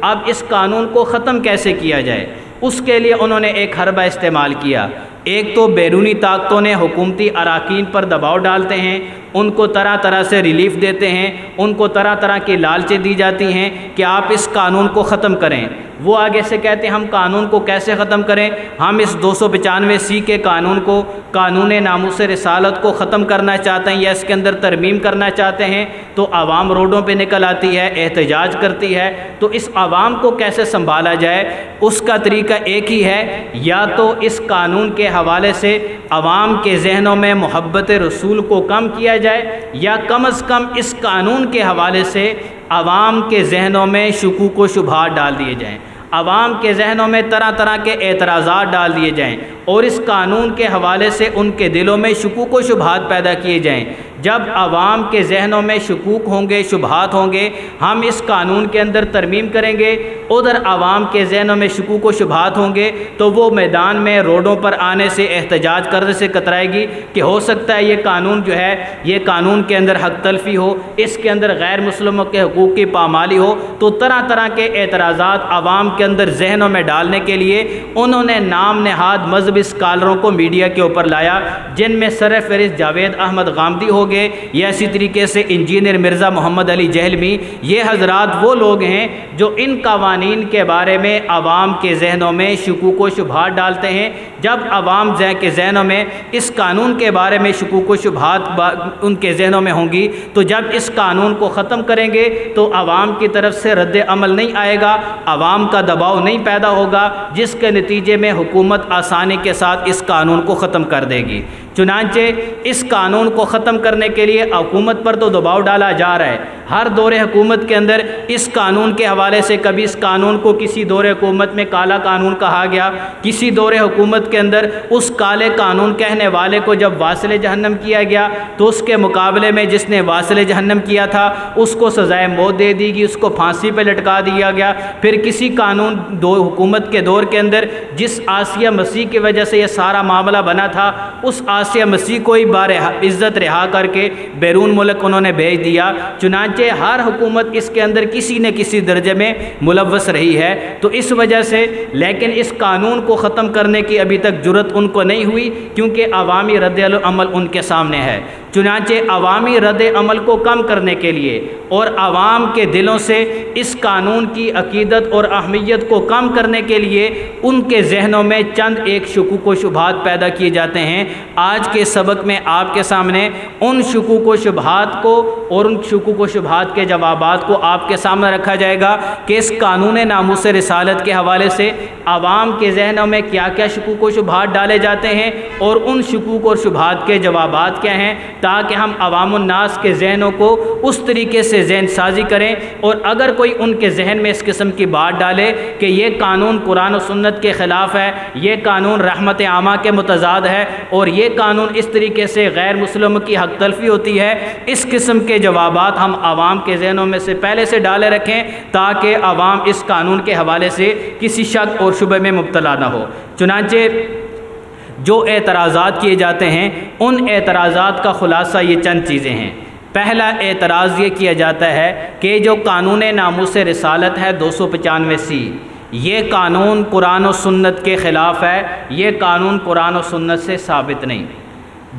اب اس قانون کو ختم کیسے کیا جائے، اس کے لیے انہوں نے ایک حربہ استعمال کیا۔ ایک تو بیرونی طاقتوں نے حکومتی اراکین پر دباؤ ڈالتے ہیں، ان کو طرح طرح سے ریلیف دیتے ہیں، ان کو طرح طرح کی لالچیں دی جاتی ہیں کہ آپ اس قانون کو ختم کریں۔ وہ آگے سے کہتے ہیں ہم قانون کو کیسے ختم کریں، ہم اس 295C کے قانون کو، قانون ناموس رسالت کو ختم کرنا چاہتے ہیں یا اس کے اندر ترمیم کرنا چاہتے ہیں، تو عوام روڈوں پہ نکل آتی ہے، احتجاج کرتی ہے۔ تو اس عوام کو کیسے سنبھالا جائے، اس کا طریقہ ایک ہی ہے، یا تو اس قانون کے حوالے سے عوام کے ذہنوں میں محبت رسول کو کم کیا جائے، یا کم از کم اس قانون کے حوالے سے عوام کے ذہنوں میں شکوک و شبہات ڈال دیے جائیں، عوام کے ذہنوں میں طرح طرح کے اعتراضات ڈال دیے جائیں، اور اس قانون کے حوالے سے ان کے دلوں میں شکوک و شبہات پیدا کیے جائیں۔ جب عوام کے ذہنوں میں شکوک ہوں گے، شبہات ہوں گے، ہم اس قانون کے اندر ترمیم کریں گے، ادھر عوام کے ذہنوں میں شکوک و شبہات ہوں گے، تو وہ میدان میں روڈوں پر آنے سے، احتجاج کرنے سے کترائے گی کہ ہو سکتا ہے یہ قانون جو ہے، یہ قانون کے اندر حق تلفی ہو، اس کے اندر غیر مسلموں کے حقوق کی پامالی ہو۔ تو طرح طرح کے اعتراضات عوام کے اندر ذہنوں میں ڈالنے کے لیے انہوں نے نام نہاد مذہبی اسکالروں کو میڈیا کے اوپر لایا، جن میں سرفہرست جاوید احمد غامدی ہو گئے، یا اسی طریقے سے انجینئر مرزا محمد علی جہلمی۔ یہ حضرات وہ لوگ ہیں جو ان قوانین کے بارے میں عوام کے ذہنوں میں شکوک و شبہات ڈالتے ہیں۔ جب عوام کے ذہنوں میں اس قانون کے بارے میں شکوک و شبہات ان کے ذہنوں میں ہوں گی، تو جب اس قانون کو ختم کریں گے تو عوام کی طرف سے رد عمل نہیں آئے گا، عوام کا دباؤ نہیں پیدا ہوگا، جس کے نتیجے میں حکومت آسانی کے ساتھ اس قانون کو ختم کر دے گی۔ چنانچہ اس قانون کو ختم کرنے کے لیے حکومت پر تو دباؤ ڈالا جا رہا ہے۔ ہر دور حکومت کے اندر اس قانون کے حوالے سے کبھی اس قانون کو کسی دور حکومت میں کالا قانون کہا گیا، کسی دور حکومت کے اندر اس کالے قانون کہنے والے کو جب واصل جہنم کیا گیا تو اس کے مقابلے میں جس نے واصل جہنم کیا تھا اس کو سزائے موت دے دی گئی، اس کو پھانسی پہ لٹکا دیا گیا۔ پھر کسی قانون حکومت کے دور کے اندر جس آسیہ مسیح کی وجہ سے یہ سارا معاملہ بنا تھا، اس آسیہ مسیح کو ہی بار عزت رہا کر کے بیرون ملک انہوں نے بھیج دیا۔ چنانچہ ہر حکومت اس کے اندر کسی نہ کسی درجے میں ملوث رہی ہے۔ تو اس وجہ سے لیکن اس قانون کو ختم کرنے کی ابھی تک جرت ان کو نہیں ہوئی، کیونکہ عوامی رد عمل ان کے سامنے ہے۔ چنانچہ عوامی رد عمل کو کم کرنے کے لیے اور عوام کے دلوں سے اس قانون کی عقیدت اور اہمیت کو کم کرنے کے لیے ان کے ذہنوں میں چند ایک شکوک و شبہات پیدا کیے جاتے ہیں۔ آج کے سبق میں آپ کے سامنے ان شکوک و شبہات کو اور ان شکوک و شبہات کے جوابات کو آپ کے سامنے رکھا جائے گا کہ اس قانون ناموس رسالت کے حوالے سے عوام کے ذہنوں میں کیا کیا شکوک و شبہات ڈالے جاتے ہیں اور ان شکوک اور شبہات کے جوابات کیا ہیں، تاکہ ہم عوام الناس کے ذہنوں کو اس طریقے سے ذہن سازی کریں۔ اور اگر کوئی ان کے ذہن میں اس قسم کی بات ڈالے کہ یہ قانون قرآن و سنت کے خلاف ہے، یہ قانون رحمت عامہ کے متضاد ہے، اور یہ قانون اس طریقے سے غیر مسلموں کی حق تلفی ہوتی ہے، اس قسم کے جوابات ہم عوام کے ذہنوں میں سے پہلے سے ڈالے رکھیں تاکہ عوام اس قانون کے حوالے سے کسی شک اور شبہ میں مبتلا نہ ہو۔ چنانچہ جو اعتراضات کیے جاتے ہیں ان اعتراضات کا خلاصہ یہ چند چیزیں ہیں۔ پہلا اعتراض یہ کیا جاتا ہے کہ جو قانون ناموس رسالت ہے 295C، یہ قانون قرآن و سنت کے خلاف ہے، یہ قانون قرآن و سنت سے ثابت نہیں۔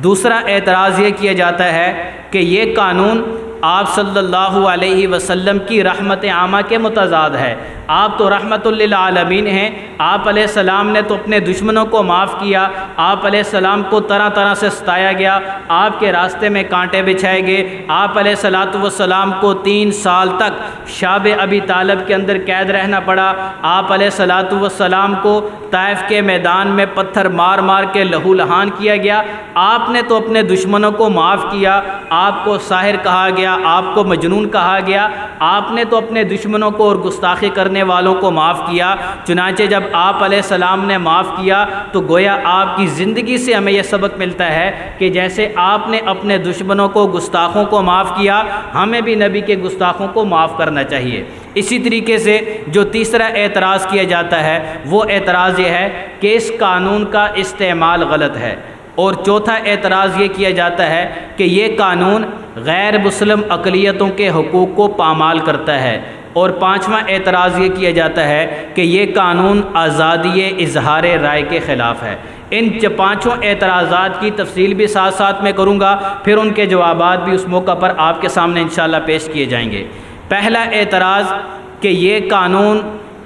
دوسرا اعتراض یہ کیا جاتا ہے کہ یہ قانون آپ صلی اللہ علیہ وسلم کی رحمت عامہ کے متضاد ہے۔ آپ تو رحمت للعالمین ہیں، آپ علیہ السلام نے تو اپنے دشمنوں کو معاف کیا، آپ علیہ السلام کو طرح طرح سے ستایا گیا، آپ کے راستے میں کانٹے بچھائے گئے، آپ علیہ السلام کو 3 سال تک شعب ابی طالب کے اندر قید رہنا پڑا، آپ علیہ السلام کو طائف کے میدان میں پتھر مار مار کے لہو لہان کیا گیا۔ آپ نے تو اپنے دشمنوں کو معاف کیا، آپ کو ساحر کہا گیا، آپ کو مجنون کہا گیا، آپ نے تو اپنے دشمنوں کو اور گستاخی کرنے والوں کو معاف کیا۔ چنانچہ جب آپ علیہ السلام نے معاف کیا تو گویا آپ کی زندگی سے ہمیں یہ سبق ملتا ہے کہ جیسے آپ نے اپنے دشمنوں کو، گستاخوں کو معاف کیا، ہمیں بھی نبی کے گستاخوں کو معاف کرنا چاہیے۔ اسی طریقے سے جو تیسرا اعتراض کیا جاتا ہے وہ اعتراض یہ ہے کہ اس قانون کا استعمال غلط ہے، اور چوتھا اعتراض یہ کیا جاتا ہے کہ یہ قانون غیر مسلم اقلیتوں کے حقوق کو پامال کرتا ہے، اور پانچواں اعتراض یہ کیا جاتا ہے کہ یہ قانون آزادی اظہار رائے کے خلاف ہے۔ ان پانچوں اعتراضات کی تفصیل بھی ساتھ ساتھ میں کروں گا، پھر ان کے جوابات بھی اس موقع پر آپ کے سامنے انشاءاللہ پیش کیے جائیں گے۔ پہلا اعتراض کہ یہ قانون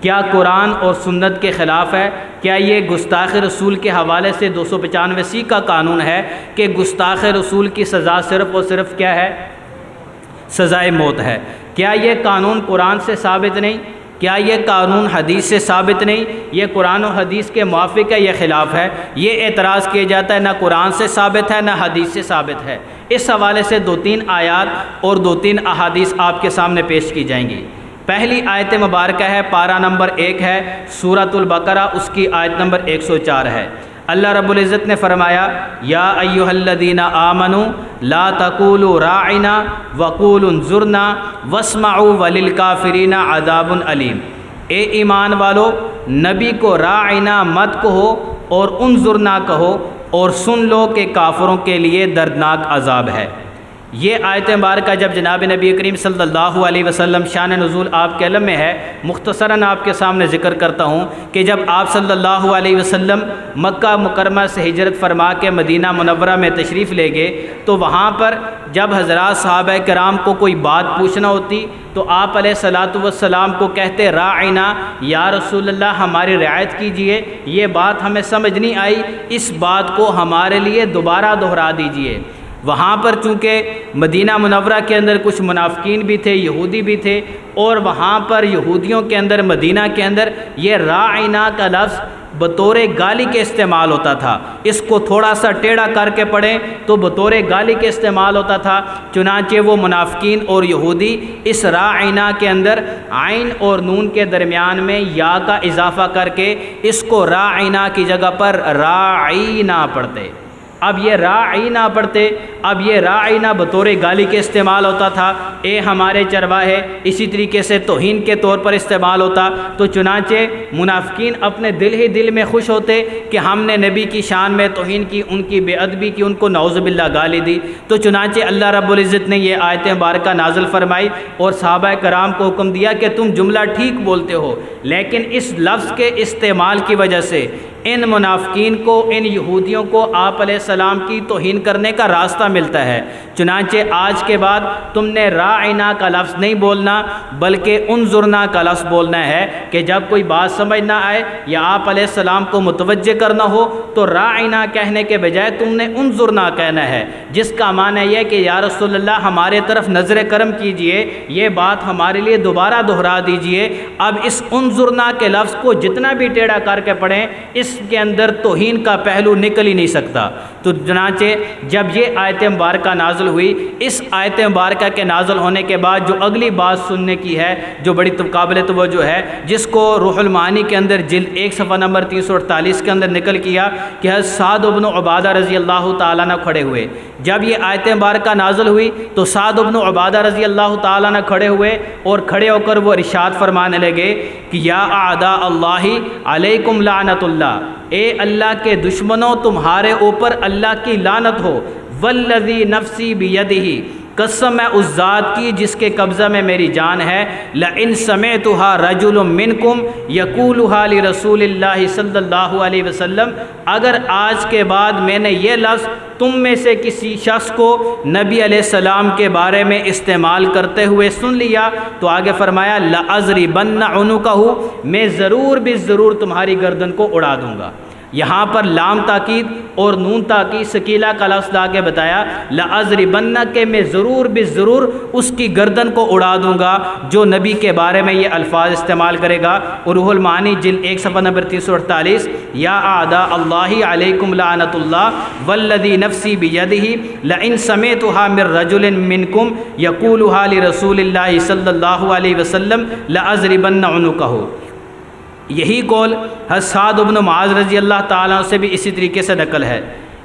کیا قرآن اور سنت کے خلاف ہے؟ کیا یہ گستاخ رسول کے حوالے سے 295 کا قانون ہے کہ گستاخ رسول کی سزا صرف اور صرف کیا ہے؟ سزائے موت ہے۔ کیا یہ قانون قرآن سے ثابت نہیں؟ کیا یہ قانون حدیث سے ثابت نہیں؟ یہ قرآن و حدیث کے موافق ہے یا خلاف ہے؟ یہ اعتراض کیا جاتا ہے، نہ قرآن سے ثابت ہے نہ حدیث سے ثابت ہے۔ اس حوالے سے 2-3 آیات اور 2-3 احادیث آپ کے سامنے پیش کی جائیں گی۔ پہلی آیت مبارکہ ہے، پارہ نمبر 1 ہے سورۃ البقرہ، اس کی آیت نمبر 104 ہے۔ اللہ رب العزت نے فرمایا یا ایھا الذین آمنوا لا تقولوا راعنا وقولوا انظرنا واسمعوا وللکافرین عذاب علیم۔ اے ایمان والو، نبی کو راعنا مت کہو اور انظرنا کہو، اور سن لو کہ کافروں کے لیے دردناک عذاب ہے۔ یہ آیت مبارکہ جب جناب نبی کریم صلی اللہ علیہ وسلم شان نزول آپ کے علم میں ہے، مختصراً آپ کے سامنے ذکر کرتا ہوں کہ جب آپ صلی اللہ علیہ وسلم مکہ مکرمہ سے ہجرت فرما کے مدینہ منورہ میں تشریف لے گئے، تو وہاں پر جب حضرات صحابہ کرام کو کوئی بات پوچھنا ہوتی تو آپ علیہ الصلاۃ والسلام کو کہتے راعنا، یا رسول اللہ ہماری رعایت کیجئے، یہ بات ہمیں سمجھ نہیں آئی، اس بات کو ہمارے لیے دوبارہ دہرا دیجئے۔ وہاں پر چونکہ مدینہ منورہ کے اندر کچھ منافقین بھی تھے، یہودی بھی تھے، اور وہاں پر یہودیوں کے اندر مدینہ کے اندر یہ راعنا کا لفظ بطور گالی کے استعمال ہوتا تھا۔ اس کو تھوڑا سا ٹیڑھا کر کے پڑھیں تو بطور گالی کے استعمال ہوتا تھا۔ چنانچہ وہ منافقین اور یہودی اس راعنا کے اندر عین اور نون کے درمیان میں یا کا اضافہ کر کے اس کو راعنا کی جگہ پر راعینا پڑھتے۔ اب یہ راعینا پڑھتے، اب یہ راعینا بطور گالی کے استعمال ہوتا تھا، اے ہمارے چرواہے، اسی طریقے سے توہین کے طور پر استعمال ہوتا۔ تو چنانچہ منافقین اپنے دل ہی دل میں خوش ہوتے کہ ہم نے نبی کی شان میں توہین کی، ان کی بے ادبی کی، ان کو نعوذ باللہ گالی دی۔ تو چنانچہ اللہ رب العزت نے یہ آیت مبارکہ نازل فرمائی اور صحابہ کرام کو حکم دیا کہ تم جملہ ٹھیک بولتے ہو، لیکن اس لفظ کے استعمال کی وجہ سے ان منافقین کو، ان یہودیوں کو آپ علیہ السلام کی توہین کرنے کا راستہ ملتا ہے۔ چنانچہ آج کے بعد تم نے راعنا کا لفظ نہیں بولنا بلکہ انظرنا کا لفظ بولنا ہے، کہ جب کوئی بات سمجھ نہ آئے یا آپ علیہ السلام کو متوجہ کرنا ہو تو راعنا کہنے کے بجائے تم نے انظرنا کہنا ہے، جس کا معنی یہ کہ یا رسول اللہ ہمارے طرف نظر کرم کیجئے، یہ بات ہمارے لیے دوبارہ دہرا دیجئے۔ اب اس انظرنا کے لفظ کو جتنا بھی ٹیڑھا کر کے پڑھیں، اس کے اندر توہین کا پہلو نکل ہی نہیں سکتا۔ تو چنانچہ جب یہ آیت مبارکہ نازل ہوئی، اس آیت مبارکہ کے نازل ہونے کے بعد جو اگلی بات سننے کی ہے، جو بڑی قابل توجہ ہے، جس کو روح المعانی کے اندر جلد 1 صفحہ نمبر 348 کے اندر نکل کیا کہ حضرت سعد بن عبادہ رضی اللہ تعالیٰ عنہ کھڑے ہوئے۔ جب یہ آیت مبارکہ نازل ہوئی تو سعد بن عبادہ رضی اللہ تعالیٰ عنہ کھڑے ہوئے اور کھڑے ہو کر وہ ارشاد فرمانے لگے کہ یا اعداء اللہ علیکم لعنت اللہ، اے اللہ کے دشمنوں تمہارے اوپر اللہ کی لعنت ہو، والذی نفسی بیدہ، قسم ہے اس ذات کی جس کے قبضہ میں میری جان ہے، لئن سمعتها رجل منکم یقولها لرسول اللہ صلی اللہ علیہ وسلم، اگر آج کے بعد میں نے یہ لفظ تم میں سے کسی شخص کو نبی علیہ السلام کے بارے میں استعمال کرتے ہوئے سن لیا تو آگے فرمایا لأضربن عنقہ، میں ضرور بھی ضرور تمہاری گردن کو اڑا دوں گا۔ یہاں پر لام تاکید اور نون تاکید ثقیلہ کا لفظ آگے بتایا، لأضربن، کہ میں ضرور بھی ضرور اس کی گردن کو اڑا دوں گا جو نبی کے بارے میں یہ الفاظ استعمال کرے گا۔ اور روح المعانی جلد 1 صفحہ نمبر 348، یا اعداء اللہ علیکم لعنت اللہ والذی نفسی بیدہ لئن سمعتها من رجل منکم یقولها لرسول اللہ صلی اللہ علیہ وسلم لأضربن عنقہ۔ یہی قول حضرت سعد بن معاذ رضی اللہ تعالیٰ سے بھی اسی طریقے سے نقل ہے۔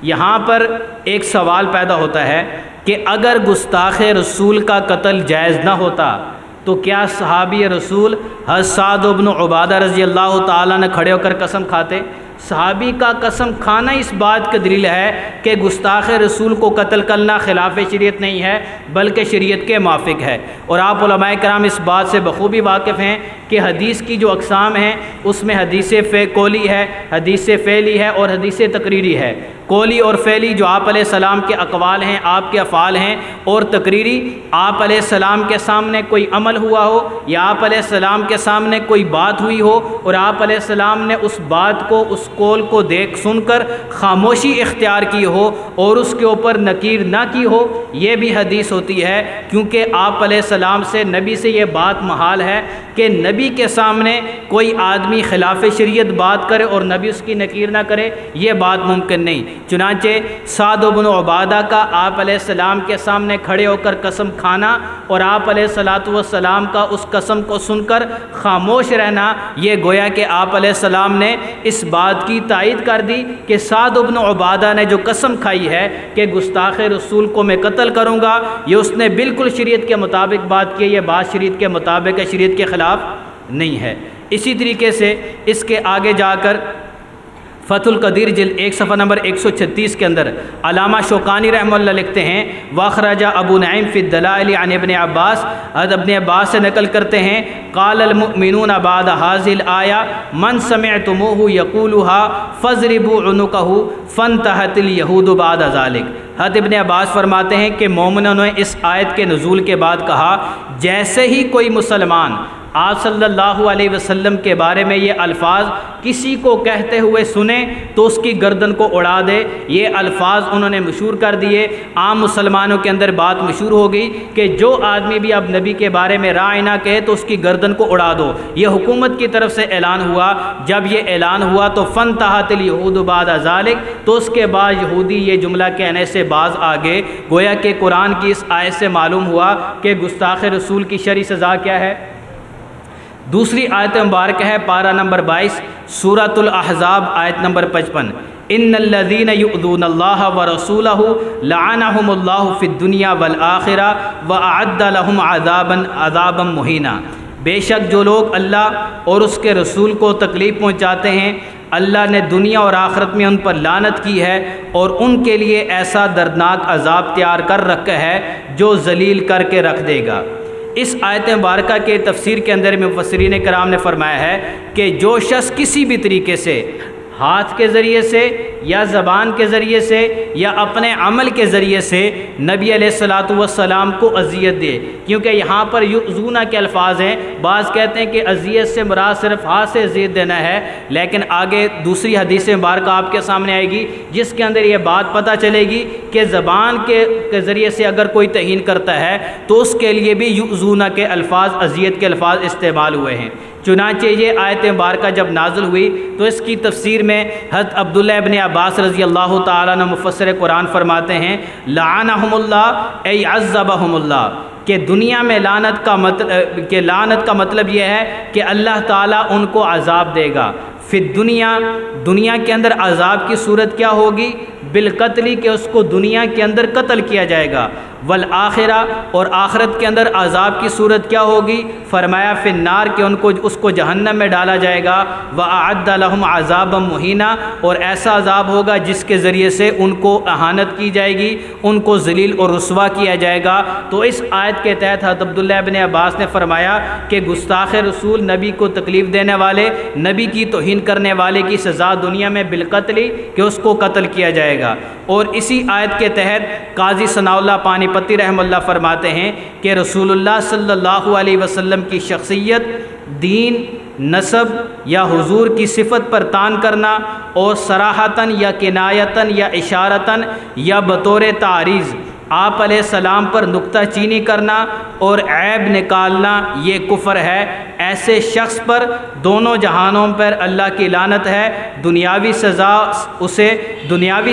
یہاں پر ایک سوال پیدا ہوتا ہے کہ اگر گستاخ رسول کا قتل جائز نہ ہوتا تو کیا صحابی رسول حضرت سعد بن عبادہ رضی اللہ تعالیٰ نے کھڑے ہو کر قسم کھاتے؟ صحابی کا قسم کھانا اس بات کا دلیل ہے کہ گستاخ رسول کو قتل کرنا خلاف شریعت نہیں ہے بلکہ شریعت کے موافق ہے۔ اور آپ علماء کرام اس بات سے بخوبی واقف ہیں کہ حدیث کی جو اقسام ہیں اس میں حدیث قولی ہے، حدیث فعلی ہے اور حدیث تقریری ہے۔ قولی اور فعلی جو آپ علیہ السلام کے اقوال ہیں، آپ کے افعال ہیں، اور تقریری آپ علیہ السلام کے سامنے کوئی عمل ہوا ہو یا آپ علیہ السلام کے سامنے کوئی بات ہوئی ہو اور آپ علیہ السلام نے اس بات کو، اس قول کو دیکھ سن کر خاموشی اختیار کی ہو اور اس کے اوپر نکیر نہ کی ہو، یہ بھی حدیث ہوتی ہے، کیونکہ آپ علیہ السلام سے، نبی سے یہ بات محال ہے کہ نبی کے سامنے کوئی آدمی خلاف شریعت بات کرے اور نبی اس کی نکیر نہ کرے، یہ بات ممکن نہیں۔ چنانچہ سعد بن عبادہ کا آپ علیہ السلام کے سامنے کھڑے ہو کر قسم کھانا اور آپ علیہ السلام کا اس قسم کو سن کر خاموش رہنا، یہ گویا کہ آپ علیہ السلام نے اس بات کی تائید کر دی کہ سعد بن عبادہ نے جو قسم کھائی ہے کہ گستاخ رسول کو میں قتل کروں گا، یہ اس نے بالکل شریعت کے مطابق بات کی، یہ بات شریعت کے مطابق ہے، شریعت کے خلاف نہیں ہے۔ اسی طریقے سے اس کے آگے جا کر فتح القدیر جلد 1 صفحہ نمبر 136 کے اندر علامہ شوکانی رحمہ اللہ لکھتے ہیں، واخرج ابو نعیم فی الدلائل عن ابن عباس، ابن عباس سے نقل کرتے ہیں، قال المؤمنون بعد هذه الآية من سمعتموه يقولها فاضربوا عنقه فانتهت اليهود بعد ذلك۔ حضرت ابن عباس فرماتے ہیں کہ مومنوں نے اس آیت کے نزول کے بعد کہا، جیسے ہی کوئی مسلمان آپ صلی اللہ علیہ وسلم کے بارے میں یہ الفاظ کسی کو کہتے ہوئے سنیں تو اس کی گردن کو اڑا دے، یہ الفاظ انہوں نے مشہور کر دیے۔ عام مسلمانوں کے اندر بات مشہور ہو گئی کہ جو آدمی بھی اب نبی کے بارے میں رائے نہ کہے تو اس کی گردن کو اڑا دو، یہ حکومت کی طرف سے اعلان ہوا۔ جب یہ اعلان ہوا تو فانتہت اليہود بعد ذلک، تو اس کے بعد یہودی یہ جملہ کہنے سے باز آگے، گویا کہ قرآن کی اس آیت سے معلوم ہوا کہ گستاخ رسول کی شرعی سزا کیا ہے۔ دوسری آیت مبارکہ ہے پارہ نمبر 22 سورۃ الاحزاب آیت نمبر 55، ان الذین یؤذون اللہ ورسولہ لعنہم اللہ فی الدنیا والآخرہ واعد لہم عذابا مہینا۔ بے شک جو لوگ اللہ اور اس کے رسول کو تکلیف پہنچاتے ہیں، اللہ نے دنیا اور آخرت میں ان پر لعنت کی ہے اور ان کے لیے ایسا دردناک عذاب تیار کر رکھا ہے جو ذلیل کر کے رکھ دے گا۔ اس آیت مبارکہ کے تفسیر کے اندر میں مفسرین کرام نے فرمایا ہے کہ جو شخص کسی بھی طریقے سے ہاتھ کے ذریعے سے یا زبان کے ذریعے سے یا اپنے عمل کے ذریعے سے نبی علیہ الصلاۃ والسلام کو اذیت دے، کیونکہ یہاں پر یؤذون کے الفاظ ہیں، بعض کہتے ہیں کہ اذیت سے مراد صرف ہاتھ سے اذیت دینا ہے، لیکن آگے دوسری حدیث مبارکہ آپ کے سامنے آئے گی جس کے اندر یہ بات پتہ چلے گی کہ زبان کے ذریعے سے اگر کوئی توہین کرتا ہے تو اس کے لیے بھی یؤذون کے الفاظ، اذیت کے الفاظ استعمال ہوئے ہیں۔ چنانچہ یہ آیت مبارکہ جب نازل ہوئی تو اس کی تفسیر میں حضرت عبداللہ ابن عباس رضی اللہ تعالیٰ عنہ مفسر قرآن فرماتے ہیں، لعنہم اللہ ای عذبہم اللہ، کہ دنیا میں لعنت کا مطلب یہ ہے کہ اللہ تعالیٰ ان کو عذاب دے گا۔ فی دنیا کے اندر عذاب کی صورت کیا ہوگی؟ بالقتل، کہ اس کو دنیا کے اندر قتل کیا جائے گا۔ والآخرہ، اور آخرت کے اندر عذاب کی صورت کیا ہوگی؟ فرمایا فی النار، کہ اس کو جہنم میں ڈالا جائے گا۔ وأعد لهم عذابا مہینا، اور ایسا عذاب ہوگا جس کے ذریعے سے ان کو اہانت کی جائے گی، ان کو ذلیل اور رسوا کیا جائے گا۔ تو اس آیت کے تحت حضرت عبداللہ ابن عباس نے فرمایا کہ گستاخ رسول، نبی کو تکلیف دینے والے، نبی کی توہین کرنے والے کی سزا دنیا میں بالقتل، کہ اس کو قتل کیا جائے گا۔ اور اسی آیت کے تحت قاضی ثناء اللہ پانی پتی رحم اللہ فرماتے ہیں کہ رسول اللہ صلی اللہ علیہ وسلم کی شخصیت، دین، نسب یا حضور کی صفت پر تان کرنا اور صراحتاً یا کنایتاً یا اشارتاً یا بطور تعریض آپ علیہ السلام پر نکتہ چینی کرنا اور عیب نکالنا، یہ کفر ہے۔ ایسے شخص پر دونوں جہانوں پر اللہ کی لعنت ہے، دنیاوی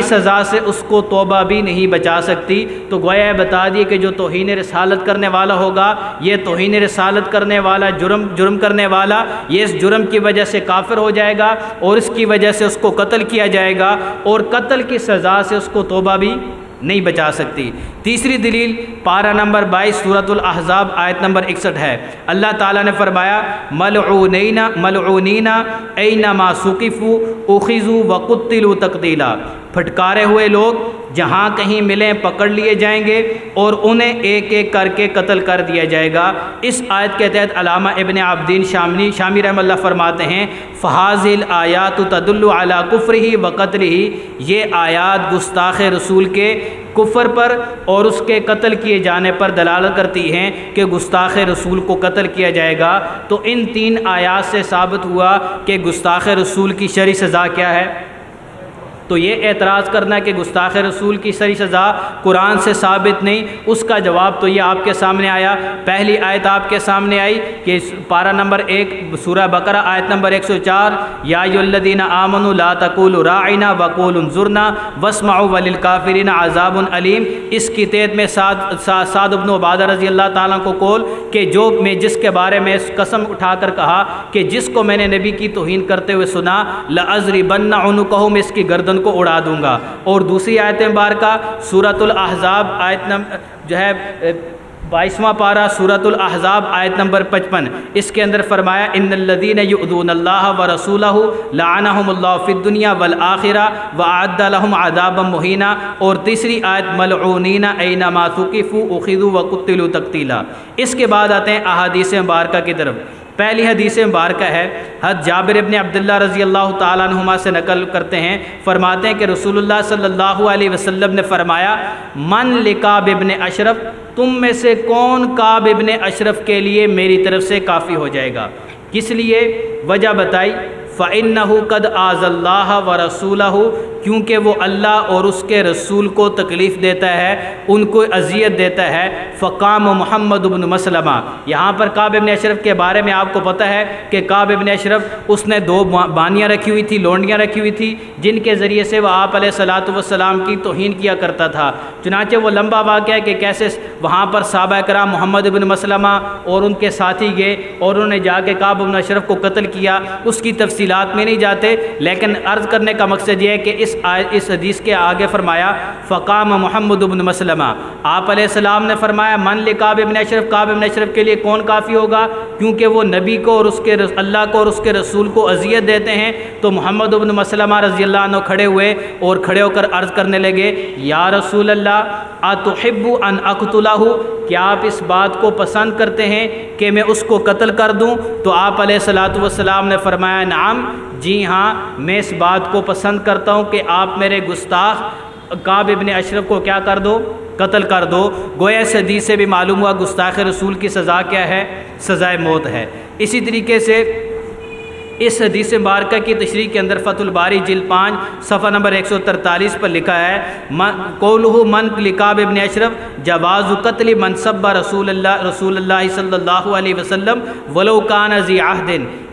سزا سے اس کو توبہ بھی نہیں بچا سکتی۔ تو گویا بتا دیے کہ جو توہین رسالت کرنے والا ہوگا، یہ توہین رسالت کرنے والا، جرم کرنے والا، یہ اس جرم کی وجہ سے کافر ہو جائے گا اور اس کی وجہ سے اس کو قتل کیا جائے گا، اور قتل کی سزا سے اس کو توبہ بھی نہیں بچا سکتی۔ تیسری دلیل پارہ نمبر 22 سورۃ الاحزاب آیت نمبر 61 ہے۔ اللہ تعالیٰ نے فرمایا ملعونین اینما ثقفوا اخذوا وقتلوا تقتیلا، پھٹکارے ہوئے لوگ جہاں کہیں ملیں پکڑ لیے جائیں گے اور انہیں ایک ایک کر کے قتل کر دیا جائے گا۔ اس آیت کے تحت علامہ ابن عابدین شامی رحمہ اللہ فرماتے ہیں فہازل آیات تدل علی کفرہ و قتلہ، یہ آیات گستاخ رسول کے کفر پر اور اس کے قتل کیے جانے پر دلالت کرتی ہیں کہ گستاخ رسول کو قتل کیا جائے گا۔ تو ان تین آیات سے ثابت ہوا کہ گستاخ رسول کی شرعی سزا کیا ہے۔ تو یہ اعتراض کرنا کہ گستاخ رسول کی شرعی سزا قرآن سے ثابت نہیں، اس کا جواب تو یہ آپ کے سامنے آیا۔ پہلی آیت آپ کے سامنے آئی کہ پارہ نمبر 1 سورہ بقرہ آیت نمبر 104 یا ایھا الذین آمنوا لا تقولوا راعنا وقولوا انظرنا واسمعوا وللکافرین عذاب علیم۔ اس کی تحت میں سعد بن عبادہ رضی اللہ تعالیٰ کو قول کہ جس کے بارے میں قسم اٹھا کر کہا کہ جس کو میں نے نبی کی توہین کرتے ہوئے سنا لأضربن عنقہ، میں اس کی گردن کو اڑا دوں گا۔ اور دوسری آیت مبارکہ سورۃ الاحزاب آیت نمبر 22واں پارہ سورۃ الاحزاب آیت نمبر 55، اس کے اندر فرمایا ان الذین یؤذون اللہ ورسولہ لعنہم اللہ فی الدنیا والآخرہ واعد لہم عذابا مہینا۔ اور تیسری آیت ملعونین اینما ثقفوا اخذوا وقتلوا تقتیلا۔ اس کے بعد آتے ہیں احادیث مبارکہ کی طرف۔ پہلی حدیث مبارکہ ہے حضرت جابر ابن عبداللہ رضی اللہ تعالیٰ عنہما سے نقل کرتے ہیں، فرماتے ہیں کہ رسول اللہ صلی اللہ علیہ وسلم نے فرمایا من لکعب ابن اشرف، تم میں سے کون کعب ابن اشرف کے لیے میری طرف سے کافی ہو جائے گا؟ کس لیے؟ وجہ بتائی فَإِنَّهُ قَدْ آذَى اللَّهَ وَرَسُولَهُ، کیونکہ وہ اللہ اور اس کے رسول کو تکلیف دیتا ہے، ان کو اذیت دیتا ہے۔ فقام محمد بن مسلمہ، یہاں پر کعب ابن اشرف کے بارے میں آپ کو پتہ ہے کہ کعب ابن اشرف اس نے 2 بانیاں رکھی ہوئی تھی، لونڈیاں رکھی ہوئی تھی، جن کے ذریعے سے وہ آپ علیہ الصلاۃ والسلام کی توہین کیا کرتا تھا۔ چنانچہ وہ لمبا واقعہ ہے کہ کیسے وہاں پر صحابہ کرام محمد بن مسلمہ اور ان کے ساتھی گئے اور انہوں نے جا کے کعب ابن اشرف کو قتل کیا۔ اس کی تفصیلات میں نہیں جاتے، لیکن عرض کرنے کا مقصد یہ ہے کہ اس حدیث کے آگے فرمایا فقام محمد بن مسلمہ، آپ علیہ السلام نے فرمایا من لکعب ابن اشرف، کعب ابن اشرف کے لیے کون کافی ہوگا؟ کیونکہ وہ نبی کو اور اللہ کو اور اس کے رسول کو اذیت دیتے ہیں۔ تو محمد بن مسلمہ رضی اللہ عنہ کھڑے ہوئے اور کھڑے ہو کر عرض کرنے لگے یا رسول اللہ اتحب ان اقتلہ، کیا آپ اس بات کو پسند کرتے ہیں کہ میں اس کو قتل کر دوں؟ تو آپ علیہ الصلاۃ والسلام نے فرمایا نعم، جی ہاں میں اس بات کو پسند کرتا ہوں کہ آپ میرے گستاخ کعب ابن اشرف کو کیا کر دو؟ قتل کر دو۔ گویا اس حدیث سے بھی معلوم ہوا گستاخ رسول کی سزا کیا ہے؟ سزائے موت ہے۔ اسی طریقے سے اس حدیث مبارکہ کی تشریح کے اندر فتح الباری جلد 5 صفحہ نمبر 143 پر لکھا ہے قولہ من لکعب ابن اشرف جواز قتل من سب رسول اللہ صلی اللہ علیہ وسلم ولو کان ذی عہد۔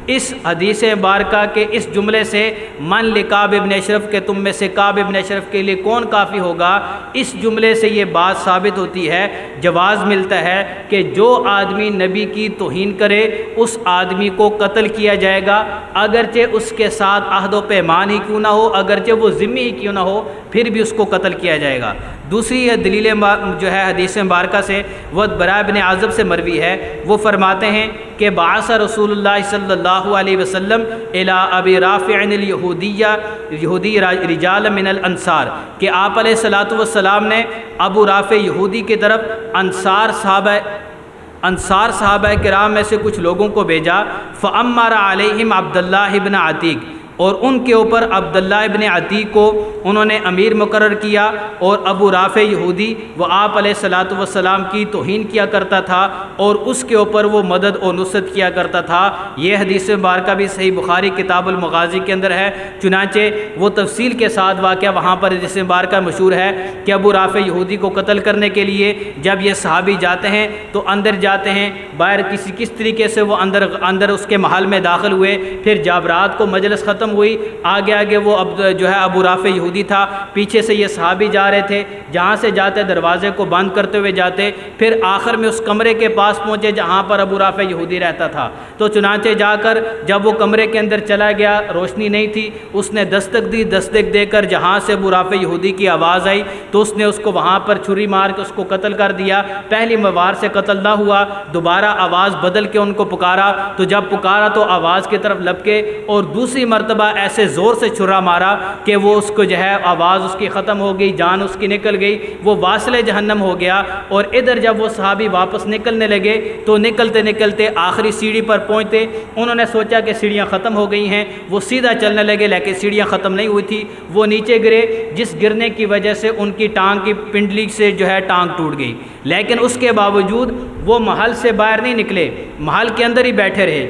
اس حدیث مبارکہ کے اس جملے سے من لکعب ابن اشرف کے تم میں سے کعب ابن اشرف کے لیے کون کافی ہوگا، اس جملے سے یہ بات ثابت ہوتی ہے، جواز ملتا ہے کہ جو آدمی نبی کی توہین کرے اس آدمی کو قتل کیا جائے گا، اگرچہ اس کے ساتھ عہد و پیمان ہی کیوں نہ ہو، اگرچہ وہ ذمہ ہی کیوں نہ ہو، پھر بھی اس کو قتل کیا جائے گا۔ دوسری دلیل جو ہے حدیث مبارکہ سے وہ براء بن عازب سے مروی ہے، وہ فرماتے ہیں کہ بعث رسول اللہ صلی اللہ علیہ وسلم الی ابی رافع یہودی رجال من الانصار، کہ آپ علیہ الصلاۃ والسلام نے ابو رافع یہودی کی طرف انصار صحابہ کرام میں سے کچھ لوگوں کو بھیجا، فامر علیہم عبداللہ ابن عتیق، اور ان کے اوپر عبداللہ ابن عتیق کو انہوں نے امیر مقرر کیا، اور ابو رافع یہودی وہ آپ علیہ الصلاۃ والسلام کی توہین کیا کرتا تھا اور اس کے اوپر وہ مدد و نصرت کیا کرتا تھا۔ یہ حدیث مبارکہ بھی صحیح بخاری کتاب المغازی کے اندر ہے، چنانچہ وہ تفصیل کے ساتھ واقعہ وہاں پر حدیث مبارکہ مشہور ہے کہ ابو رافع یہودی کو قتل کرنے کے لیے جب یہ صحابی جاتے ہیں تو اندر جاتے ہیں، باہر کس طریقے سے وہ اندر اس کے محل میں داخل ہوئے، پھر جب رات کو مجلس ختم ہوئی، آگے وہ جو ہے ابو رافع یہودی تھا، پیچھے سے یہ صحابی جا رہے تھے، جہاں سے جاتے دروازے کو بند کرتے ہوئے جاتے، پھر آخر میں اس کمرے کے پاس پہنچے جہاں پر ابو رافع یہودی رہتا تھا۔ تو چنانچہ جا کر جب وہ کمرے کے اندر چلا گیا، روشنی نہیں تھی، اس نے دستک دی، دستک دے کر جہاں سے ابو رافع یہودی کی آواز آئی تو اس نے اس کو وہاں پر چھری مار کے اس کو قتل کر دیا۔ پہلی وار سے قتل نہ ہوا، دوبارہ آواز بدل کے ان کو پکارا، تو جب پکارا تو آواز کی طرف لپکے اور دوسری مرتبہ مرتبہ ایسے زور سے چھرا مارا کہ وہ اس کو جو ہے آواز اس کی ختم ہو گئی، جان اس کی نکل گئی، وہ واصل جہنم ہو گیا۔ اور ادھر جب وہ صحابی واپس نکلنے لگے تو نکلتے نکلتے آخری سیڑھی پر پہنچتے، انہوں نے سوچا کہ سیڑھیاں ختم ہو گئی ہیں، وہ سیدھا چلنے لگے لیکن سیڑھیاں ختم نہیں ہوئی تھی، وہ نیچے گرے، جس گرنے کی وجہ سے ان کی ٹانگ کی پنڈلی سے جو ہے ٹانگ ٹوٹ گئی، لیکن اس کے باوجود وہ محل سے باہر نہیں نکلے، محل کے اندر ہی بیٹھے رہے،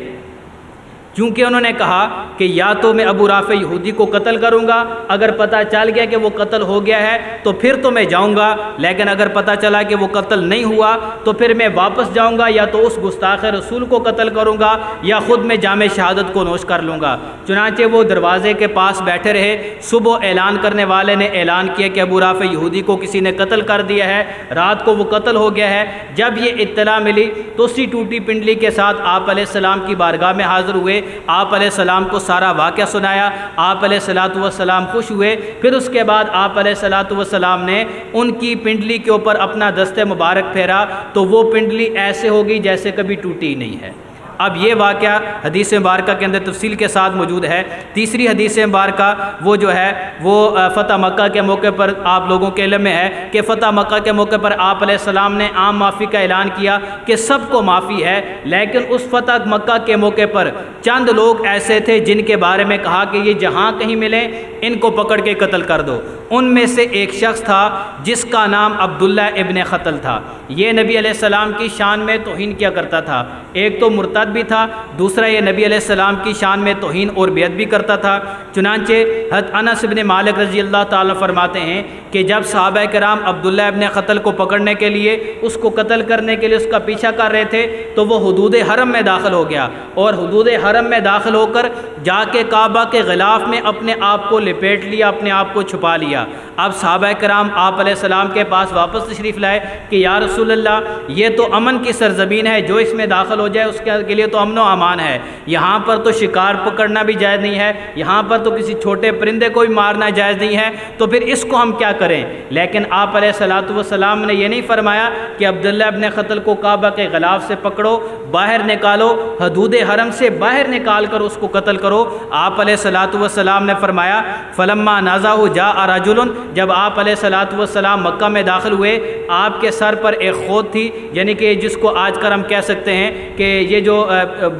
کیونکہ انہوں نے کہا کہ یا تو میں ابو رافع یہودی کو قتل کروں گا، اگر پتہ چل گیا کہ وہ قتل ہو گیا ہے تو پھر تو میں جاؤں گا، لیکن اگر پتہ چلا کہ وہ قتل نہیں ہوا تو پھر میں واپس جاؤں گا، یا تو اس گستاخ رسول کو قتل کروں گا یا خود میں جام شہادت کو نوش کر لوں گا۔ چنانچہ وہ دروازے کے پاس بیٹھے رہے۔ صبح اعلان کرنے والے نے اعلان کیا کہ ابو رافع یہودی کو کسی نے قتل کر دیا ہے، رات کو وہ قتل ہو گیا ہے۔ جب یہ اطلاع ملی تو اسی ٹوٹی پنڈلی کے ساتھ آپ علیہ السلام کی بارگاہ میں حاضر ہوئے، آپ علیہ السلام کو سارا واقعہ سنایا، آپ علیہ السلام خوش ہوئے۔ پھر اس کے بعد آپ علیہ السلام نے ان کی پنڈلی کے اوپر اپنا دست مبارک پھیرا تو وہ پنڈلی ایسے ہو گئی جیسے کبھی ٹوٹی ہی نہیں ہے۔ اب یہ واقعہ حدیث مبارکہ کے اندر تفصیل کے ساتھ موجود ہے۔ تیسری حدیث مبارکہ وہ جو ہے وہ فتح مکہ کے موقع پر آپ لوگوں کے علم میں ہے کہ فتح مکہ کے موقع پر آپ علیہ السلام نے عام معافی کا اعلان کیا کہ سب کو معافی ہے، لیکن اس فتح مکہ کے موقع پر چند لوگ ایسے تھے جن کے بارے میں کہا کہ یہ جہاں کہیں ملیں ان کو پکڑ کے قتل کر دو۔ ان میں سے ایک شخص تھا جس کا نام عبداللہ ابن خطل تھا۔ یہ نبی علیہ السلام کی شان میں توہین کیا کرتا تھا، ایک تو مرتد بھی تھا، دوسرا یہ نبی علیہ السلام کی شان میں توہین اور بیعت بھی کرتا تھا۔ چنانچہ حضرت انس بن مالک رضی اللہ تعالیٰ فرماتے ہیں کہ جب صحابہ کرام عبداللہ ابن خطل کو پکڑنے کے لیے، اس کو قتل کرنے کے لیے اس کا پیچھا کر رہے تھے تو وہ حدود حرم میں داخل ہو گیا، اور حدود حرم میں داخل ہو کر جا کے کعبہ کے غلاف میں اپنے آپ کو لپیٹ لیا، اپنے آپ کو چھپا لیا۔ اب صحابہ کرام آپ علیہ السلام کے پاس واپس تشریف لائے کہ یا رسول اللہ، یہ تو امن کی سرزمین ہے، جو اس میں داخل ہو جائے اس کے لیے تو امن و امان ہے، یہاں پر تو شکار پکڑنا بھی جائز نہیں ہے، یہاں پر تو کسی چھوٹے پرندے کو بھی مارنا جائز نہیں ہے، تو پھر اس کو ہم کیا کریں؟ لیکن آپ علیہ السلام نے یہ نہیں فرمایا کہ عبداللہ ابن خطل کو کعبہ کے غلاف سے پکڑو، باہر نکالو، حدود حرم سے باہر نکال کر اس کو قتل کرو۔ آپ علیہ السلام نے فرمایا فلما نازعہ جاء رجل، جب آپ علیہ السلام مکہ میں داخل ہوئے، آپ کے سر پر ایک خود تھی، یعنی کہ جس کو آج کل ہم کہہ سکتے ہیں کہ یہ جو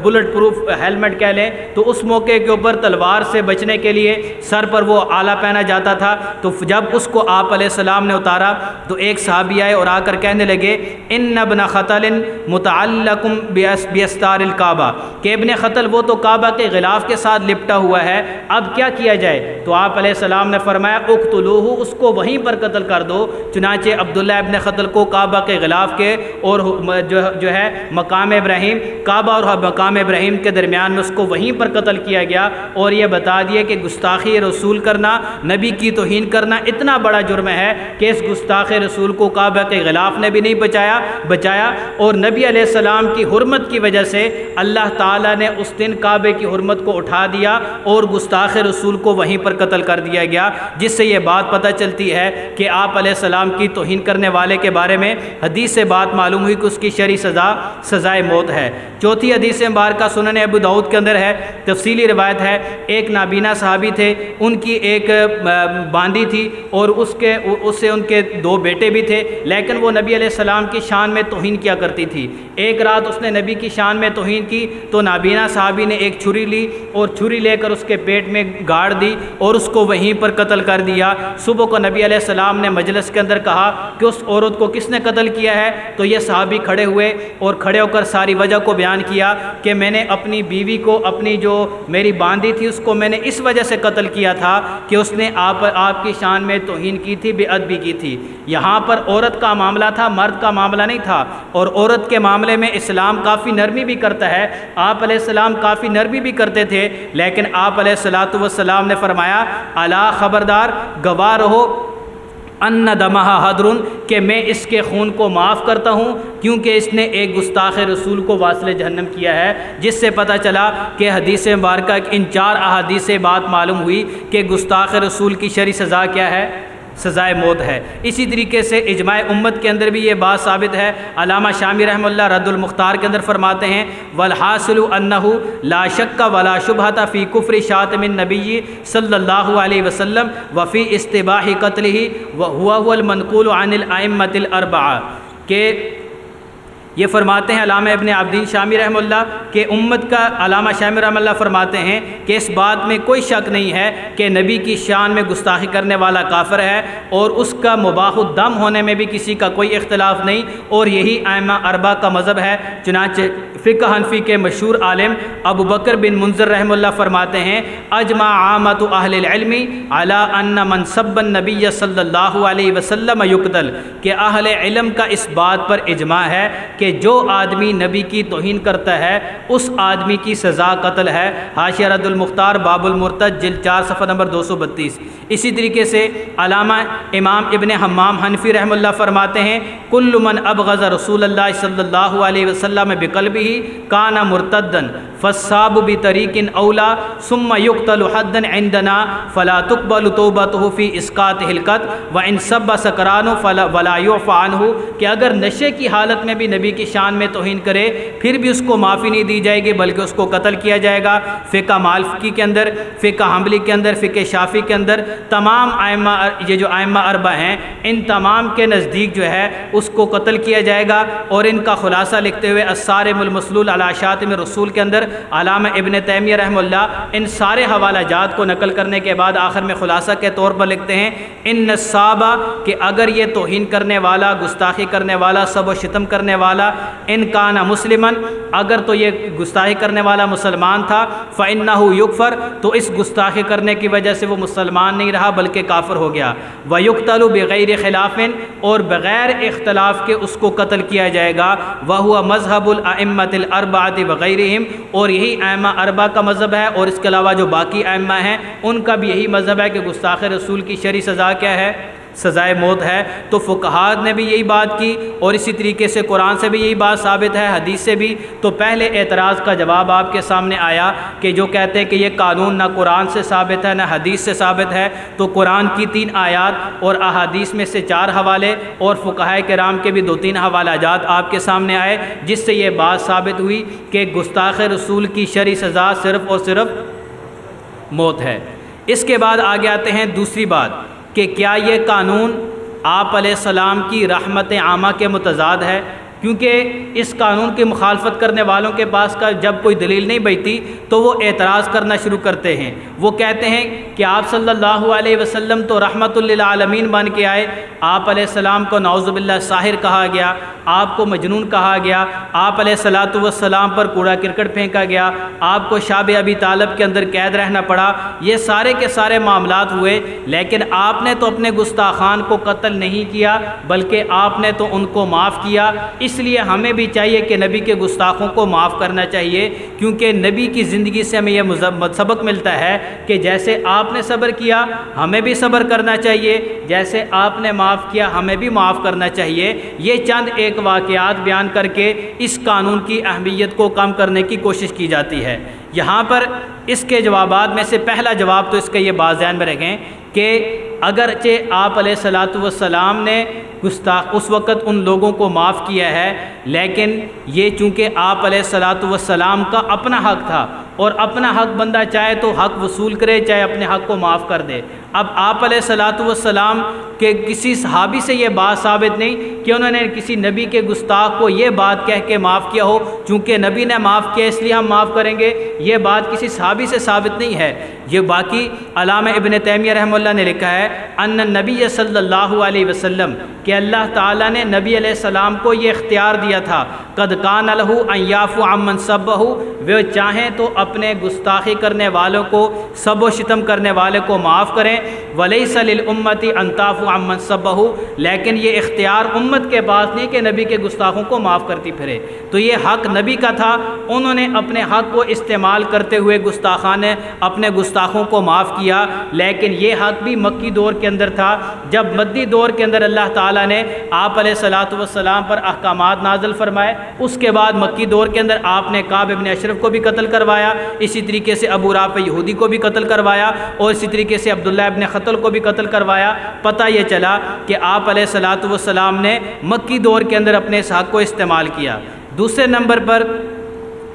بلٹ پروف ہیلمٹ کہہ لیں، تو اس موقع کے اوپر تلوار سے بچنے کے لیے سر پر وہ آلہ پہنا جاتا تھا۔ تو جب اس کو آپ علیہ السلام نے اتارا تو ایک صحابی آئے اور آ کر کہنے لگے ان ابن خطل متعلق باستار الکعبہ، کہ ابن خطل وہ تو کعبہ کے غلاف کے ساتھ لپٹا ہوا ہے، اب کیا کیا جائے؟ تو آپ علیہ السلام نے فرمایا اقتلوہ، اس کو وہیں پر قتل کر دو۔ چنانچہ عبداللہ ابن خطل کو کعبہ کے غلاف کے اور جو ہے مقام ابراہیم، کعبہ اور مقام ابراہیم کے درمیان میں اس کو وہیں پر قتل کیا گیا، اور یہ بتا دیا کہ گستاخی رسول کرنا، نبی کی توہین کرنا اتنا بڑا جرم ہے کہ اس گستاخ رسول کو کعبہ کے غلاف نے بھی نہیں بچایا، اور نبی علیہ السلام کی حرمت کی وجہ سے اللہ تعالیٰ نے اس دن کعبے کی حرمت کو اٹھا دیا اور گستاخ رسول کو وہیں پر قتل کر دیا گیا، جس سے یہ بات پتہ چلتی ہے کہ آپ علیہ السلام کی توہین کرنے والے کے بارے میں حدیث سے بات معلوم ہوئی کہ اس کی شرعی سزائے موت ہے۔ چوتھی حدیث مبارکہ سنن ابو داؤد کے اندر ہے، تفصیلی روایت ہے، ایک نابینا صحابی تھے، ان کی ایک باندی تھی اور اس سے ان کے دو بیٹے بھی تھے، لیکن وہ نبی علیہ السلام کی شان میں توہین کیا کرتی تھی۔ ایک رات اس نے نبی کی شان میں توہین کی تو نابینا صحابی نے ایک چھری لی اور چھری لے کر اس کے پیٹ میں گاڑ دی اور اس کو وہیں پر قتل کر دیا۔ صبح کو نبی علیہ السلام نے مجلس کے اندر کہا کہ اس عورت کو کس نے قتل کیا ہے؟ تو یہ صحابی کھڑے ہوئے اور کھڑے ہو کر ساری وجہ کو بیان کیا کہ میں نے اپنی بیوی کو، اپنی جو میری باندی تھی اس کو میں نے اس وجہ سے قتل کیا تھا کہ اس نے آپ کی شان میں توہین کی تھی، بے ادبی کی تھی۔ یہاں پر عورت کا معاملہ تھا، مرد کا معاملہ نہیں تھا، اور عورت کے معاملے میں اسلام کافی نرمی بھی کرتا ہے، آپ علیہ السلام کافی نرمی بھی کرتے تھے، لیکن آپ علیہ السلام نے فرمایا الا خبردار، گواہ رہو ان دمہا حدرن، کہ میں اس کے خون کو معاف کرتا ہوں کیونکہ اس نے ایک گستاخ رسول کو واصل جہنم کیا ہے، جس سے پتہ چلا کہ حدیث مبارکہ ان 4 احادیث سے بات معلوم ہوئی کہ گستاخ رسول کی شرعی سزا کیا ہے؟ سزائے موت ہے۔ اسی طریقے سے اجماع امت کے اندر بھی یہ بات ثابت ہے۔ علامہ شامی رحمہ اللہ رد المختار کے اندر فرماتے ہیں والحاصل انہ لا شک ولا شبہۃ فی کفر شاتم النبی صلی اللہ علیہ وسلم وفی استباح قتلہ وهو المنقول عن الائمۃ الاربعہ، کہ یہ فرماتے ہیں علامہ ابن عابدین شامی رحمہ اللہ کہ امت کا علامہ شامی رحمہ اللہ فرماتے ہیں کہ اس بات میں کوئی شک نہیں ہے کہ نبی کی شان میں گستاخی کرنے والا کافر ہے، اور اس کا مباح الدم ہونے میں بھی کسی کا کوئی اختلاف نہیں، اور یہی ائمہ اربعہ کا مذہب ہے۔ چنانچہ فقہ حنفی کے مشہور عالم ابو بکر بن منذر رحمہ اللہ فرماتے ہیں اجمع عامۃ اہل العلم علی ان من سب النبی صلی اللہ علیہ وسلم یقتل، کہ اہل علم کا اس بات پر اجماع ہے کہ جو آدمی نبی کی توہین کرتا ہے اس آدمی کی سزا قتل ہے۔ حاشیہ رد المختار باب المرتد جلد 4 صفحہ نمبر 232۔ اسی طریقے سے علامہ امام ابن حمام حنفی رحمہ اللہ فرماتے ہیں کل من ابغض رسول اللہ صلی اللہ علیہ وسلم بقلبہ کان مرتدا فالصاب بطریق اولا ثم یقتل حدا عندنا فلا تقبل توبته فی اسقاط القتل وان سب سکران ولا یعفى عنہ، کہ اگر نشے کی حالت میں بھی نبی کی شان میں توہین کرے پھر بھی اس کو معافی نہیں دی جائے گی بلکہ اس کو قتل کیا جائے گا۔ فقہ مالکی کے اندر، فقہ حنبلی کے اندر، فقہ شافعی کے اندر تمام ائمہ، یہ جو ائمہ اربعہ ہیں ان تمام کے نزدیک جو ہے اس کو قتل کیا جائے گا۔ اور ان کا خلاصہ لکھتے ہوئے الصارم المسلول علی شاتم الرسول کے اندر علامہ ابن تیمیہ رحمہ اللہ ان سارے حوالہ جات کو نقل کرنے کے بعد آخر میں خلاصہ کے طور پر لکھتے ہیں ان الصابہ، کہ اگر یہ توہین کرنے والا، گستاخی کرنے والا، سب و شتم کرنے والا ان کان مسلمن، اگر تو یہ گستاخی کرنے والا مسلمان تھا فإنہ یکفر، تو اس گستاخی کرنے کی وجہ سے وہ مسلمان نہیں رہا بلکہ کافر ہو گیا۔ ویقتل بغیر خلاف، اور بغیر اختلاف کے اس کو قتل کیا جائے گا۔ وہو مذہب الائمۃ الاربعۃ وغیرہم، اور یہی ائمہ اربعہ کا مذہب ہے، اور اس کے علاوہ جو باقی ائمہ ہیں ان کا بھی یہی مذہب ہے کہ گستاخ رسول کی شرعی سزا کیا ہے؟ سزائے موت ہے۔ تو فقہاء نے بھی یہی بات کی، اور اسی طریقے سے قرآن سے بھی یہی بات ثابت ہے، حدیث سے بھی۔ تو پہلے اعتراض کا جواب آپ کے سامنے آیا کہ جو کہتے ہیں کہ یہ قانون نہ قرآن سے ثابت ہے نہ حدیث سے ثابت ہے، تو قرآن کی 3 آیات اور احادیث میں سے 4 حوالے اور فقہاء کرام کے بھی 2-3 حوالہ جات آپ کے سامنے آئے، جس سے یہ بات ثابت ہوئی کہ گستاخ رسول کی شرعی سزا صرف اور صرف موت ہے۔ اس کے بعد آگے آتے ہیں دوسری بات کہ کیا یہ قانون آپ علیہ السلام کی رحمت عامہ کے متضاد ہے، کیونکہ اس قانون کی مخالفت کرنے والوں کے پاس کا جب کوئی دلیل نہیں بچتی تو وہ اعتراض کرنا شروع کرتے ہیں۔ وہ کہتے ہیں کہ آپ صلی اللہ علیہ وسلم تو رحمت للعالمین بن کے آئے، آپ علیہ السلام کو نعوذ باللہ ساحر کہا گیا، آپ کو مجنون کہا گیا، آپ علیہ الصلاۃ والسلام پر کوڑا کرکٹ پھینکا گیا، آپ کو شاب ابی طالب کے اندر قید رہنا پڑا، یہ سارے کے سارے معاملات ہوئے، لیکن آپ نے تو اپنے گستاخان کو قتل نہیں کیا بلکہ آپ نے تو ان کو معاف کیا۔ اس لیے ہمیں بھی چاہیے کہ نبی کے گستاخوں کو معاف کرنا چاہیے، کیونکہ نبی کی زندگی سے ہمیں یہ سبق ملتا ہے کہ جیسے آپ نے صبر کیا ہمیں بھی صبر کرنا چاہیے، جیسے آپ نے معاف کیا ہمیں بھی معاف کرنا چاہیے۔ یہ چند ایک واقعات بیان کر کے اس قانون کی اہمیت کو کم کرنے کی کوشش کی جاتی ہے۔ یہاں پر اس کے جوابات میں سے پہلا جواب تو اس کا یہ بات ذہن میں رکھیں کہ اگرچہ آپ علیہ الصلاۃ والسلام نے اس وقت ان لوگوں کو معاف کیا ہے، لیکن یہ چونکہ آپ علیہ الصلاۃ والسلام کا اپنا حق تھا، اور اپنا حق بندہ چاہے تو حق وصول کرے چاہے اپنے حق کو معاف کر دے۔ اب آپ علیہ الصلاۃ والسلام کے کسی صحابی سے یہ بات ثابت نہیں کہ انہوں نے کسی نبی کے گستاخ کو یہ بات کہہ کے معاف کیا ہو چونکہ نبی نے معاف کیا اس لیے ہم معاف کریں گے، یہ بات کسی صحابی سے ثابت نہیں ہے۔ یہ باقی علامہ ابن تیمیہ رحمہ اللہ نے لکھا ہے ان النبی صلی اللہ علیہ وسلم، کہ اللہ تعالیٰ نے نبی علیہ السلام کو یہ اختیار دیا تھا قد کان لہ ان یعفو عمن سبہ، وہ چاہیں تو اپنے گستاخی کرنے والوں کو، سب و شتم کرنے والے کو معاف کریں، ولیس للامۃ ان تعفو عمن سبہ، لیکن یہ اختیار امت کے پاس نہیں کہ نبی کے گستاخوں کو معاف کرتی پھرے۔ تو یہ حق نبی کا تھا، انہوں نے اپنے حق کو استعمال کرتے ہوئے گستاخان نے اپنے گستاخوں کو معاف کیا، لیکن یہ حق بھی مکی دور کے اندر تھا۔ جب مدی دور کے اندر اللہ تعالیٰ نے آپ علیہ الصلاۃ والسلام پر احکامات نازل فرمائے، اس کے بعد مکی دور کے اندر آپ نے کعب ابن اشرف کو بھی قتل کروایا، اسی طریقے سے ابو رافع یہودی کو بھی قتل کروایا، اور اسی طریقے سے عبداللہ ابن خطل کو بھی قتل کروایا، پتہ یہ چلا کہ آپ علیہ الصلوۃ والسلام نے مکی دور کے اندر اپنے اس حق کو استعمال کیا۔ دوسرے نمبر پر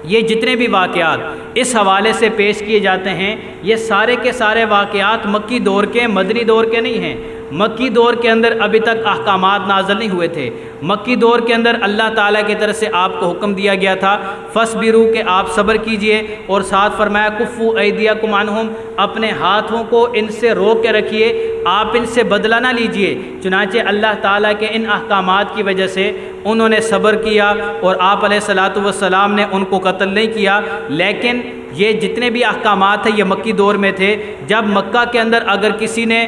یہ جتنے بھی واقعات اس حوالے سے پیش کیے جاتے ہیں یہ سارے کے سارے واقعات مکی دور کے، مدنی دور کے نہیں ہیں۔ مکی دور کے اندر ابھی تک احکامات نازل نہیں ہوئے تھے۔ مکی دور کے اندر اللہ تعالیٰ کی طرف سے آپ کو حکم دیا گیا تھا فَاصْبِرُوا کہ آپ صبر کیجئے، اور ساتھ فرمایا کُفُّوا أَيْدِيَكُمْ عَنْهُمْ اپنے ہاتھوں کو ان سے روک کے رکھیے، آپ ان سے بدلہ نہ لیجئے۔ چنانچہ اللہ تعالیٰ کے ان احکامات کی وجہ سے انہوں نے صبر کیا اور آپ علیہ الصلوۃ والسلام نے ان کو قتل نہیں کیا۔ لیکن یہ جتنے بھی احکامات ہیں یہ مکی دور میں تھے۔ جب مکہ کے اندر اگر کسی نے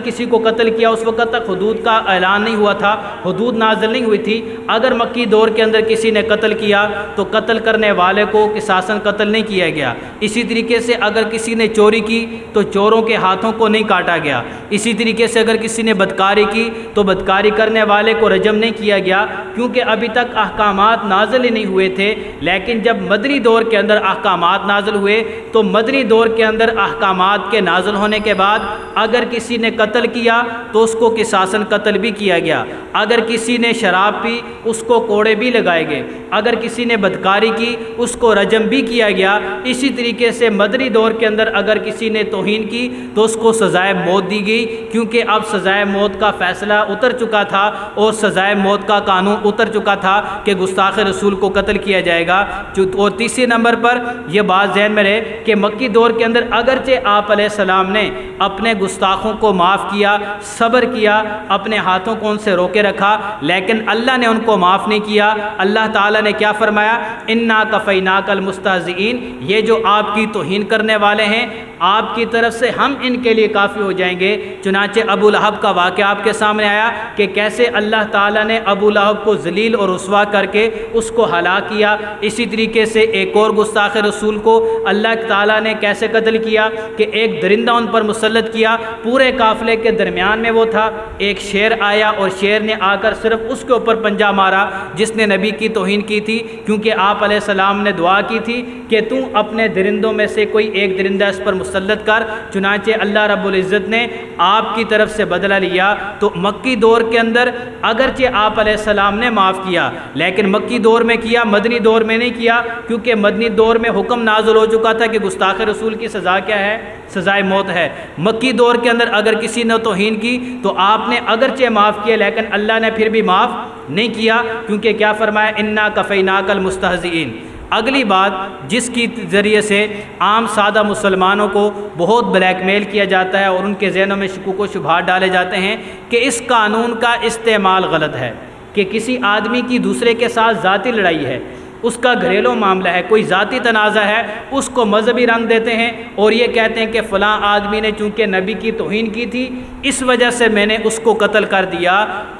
کسی کو قتل کیا، اس وقت تک حدود کا اعلان نہیں ہوا تھا، حدود نازل نہیں ہوئی تھی۔ اگر مکی دور کے اندر کسی نے قتل کیا تو قتل کرنے والے کو قصاصاً قتل نہیں کیا گیا۔ اسی طریقے سے اگر کسی نے چوری کی تو چوروں کے ہاتھوں کو نہیں کاٹا گیا۔ اسی طریقے سے اگر کسی نے بدکاری کی تو بدکاری کرنے والے کو رجم نہیں کیا گیا، کیونکہ ابھی تک احکامات نازل ہی نہیں ہوئے تھے۔ لیکن جب مدنی دور کے اندر احکامات نازل ہوئے تو مدنی دور کے اندر احکامات کے نازل ہونے کے بعد اگر کسی نے قتل کیا تو اس کو قصاصاً قتل بھی کیا گیا۔ اگر کسی نے شراب پی اس کو کوڑے بھی لگائے گئے، اگر کسی نے بدکاری کی اس کو رجم بھی کیا گیا۔ اسی طریقے سے مدنی دور کے اندر اگر کسی نے توہین کی تو اس کو سزائے موت دی گئی، کیونکہ اب سزائے موت کا فیصلہ اتر چکا تھا اور سزائے موت کا قانون اتر چکا تھا کہ گستاخ رسول کو قتل کیا جائے گا۔ اور تیسرے نمبر پر یہ بات ذہن میں رہے کہ مکی دور کے اندر اگرچہ آپ علیہ السلام نے اپنے گستاخوں کو معاف کیا، صبر کیا، اپنے ہاتھوں کو ان سے روکے رکھا، لیکن اللہ نے ان کو معاف نہیں کیا۔ اللہ تعالیٰ نے کیا فرمایا؟ اِنَّا كَفَيْنَاكَ الْمُسْتَهْزِئِينَ، یہ جو آپ کی توہین کرنے والے ہیں آپ کی طرف سے ہم ان کے لیے کافی ہو جائیں گے۔ چنانچہ ابو لہب کا واقعہ آپ کے سامنے آیا کہ کیسے اللہ تعالیٰ نے ابو لہب کو ذلیل اور رسوا کر کے اس کو ہلاک کیا۔ اسی طریقے سے ایک اور گستاخ رسول کو اللہ تعالیٰ نے کیسے قتل کیا کہ ایک درندہ ان پر مسلط کیا، پورے قافلے کے درمیان میں وہ تھا، ایک شیر آیا اور شیر نے آ کر صرف اس کے اوپر پنجہ مارا جس نے نبی کی توہین کی تھی، کیونکہ آپ علیہ السلام نے دعا کی تھی کہ تو اپنے درندوں میں سے کوئی ایک درندہ اس پر مسلط کر۔ چنانچہ اللہ رب العزت نے آپ کی طرف سے بدلہ لیا۔ تو مکی دور کے اندر اگرچہ آپ علیہ السلام نے معاف کیا، لیکن مکی دور میں کیا، مدنی دور میں نہیں کیا، کیونکہ مدنی دور میں حکم نازل ہو چکا تھا کہ گستاخ رسول کی سزا کیا ہے؟ سزائے موت ہے۔ مکی دور کے اندر اگر کسی نے توہین کی تو آپ نے اگرچہ معاف کیا لیکن اللہ نے پھر بھی معاف نہیں کیا، کیونکہ کیا فرمایا؟ اِنَّا كَفَيْنَاكَ الْمُسْتَهْزِئِينَ۔ اگلی بات جس کی ذریعے سے عام سادہ مسلمانوں کو بہت بلیک میل کیا جاتا ہے اور ان کے ذہنوں میں شکوک و شبہات ڈالے جاتے ہیں کہ اس قانون کا استعمال غلط ہے، کہ کسی آدمی کی دوسرے کے ساتھ ذاتی لڑائی ہے، اس کا گھریلو معاملہ ہے، کوئی ذاتی تنازع ہے، اس کو مذہبی رنگ دیتے ہیں اور یہ کہتے ہیں کہ فلاں آدمی نے چونکہ نبی کی توہین کی تھی اس وجہ سے میں نے اس کو قتل کر دیا۔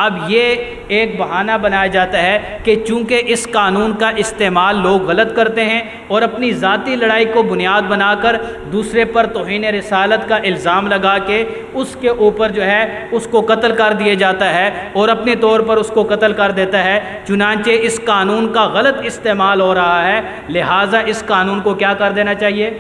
اب یہ ایک بہانہ بنایا جاتا ہے کہ چونکہ اس قانون کا استعمال لوگ غلط کرتے ہیں اور اپنی ذاتی لڑائی کو بنیاد بنا کر دوسرے پر توہین رسالت کا الزام لگا کے اس کے اوپر جو ہے اس کو قتل کر دیا جاتا ہے اور اپنے طور پر اس کو قتل کر دیتا ہے۔ چنانچہ اس قانون کا غلط استعمال ہو رہا ہے، لہٰذا اس قانون کو کیا کر دینا چاہیے؟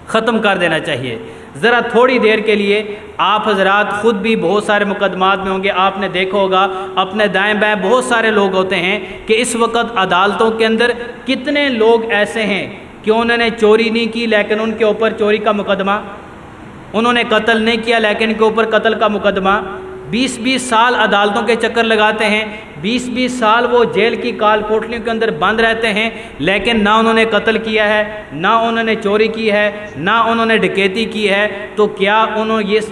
ختم کر دینا چاہیے۔ ذرا تھوڑی دیر کے لیے آپ حضرات خود بھی بہت سارے مقدمات میں ہوں گے، آپ نے دیکھا ہوگا اپنے دائیں بائیں بہت سارے لوگ ہوتے ہیں کہ اس وقت عدالتوں کے اندر کتنے لوگ ایسے ہیں کہ انہوں نے چوری نہیں کی لیکن ان کے اوپر چوری کا مقدمہ، انہوں نے قتل نہیں کیا لیکن ان کے اوپر قتل کا مقدمہ، 20-20 سال عدالتوں کے چکر لگاتے ہیں، 20-20 سال وہ جیل کی کال کوٹلیوں کے اندر بند رہتے ہیں، لیکن نہ انہوں نے قتل کیا ہے، نہ انہوں نے چوری کی ہے، نہ انہوں نے ڈکیتی کی ہے۔ تو کیا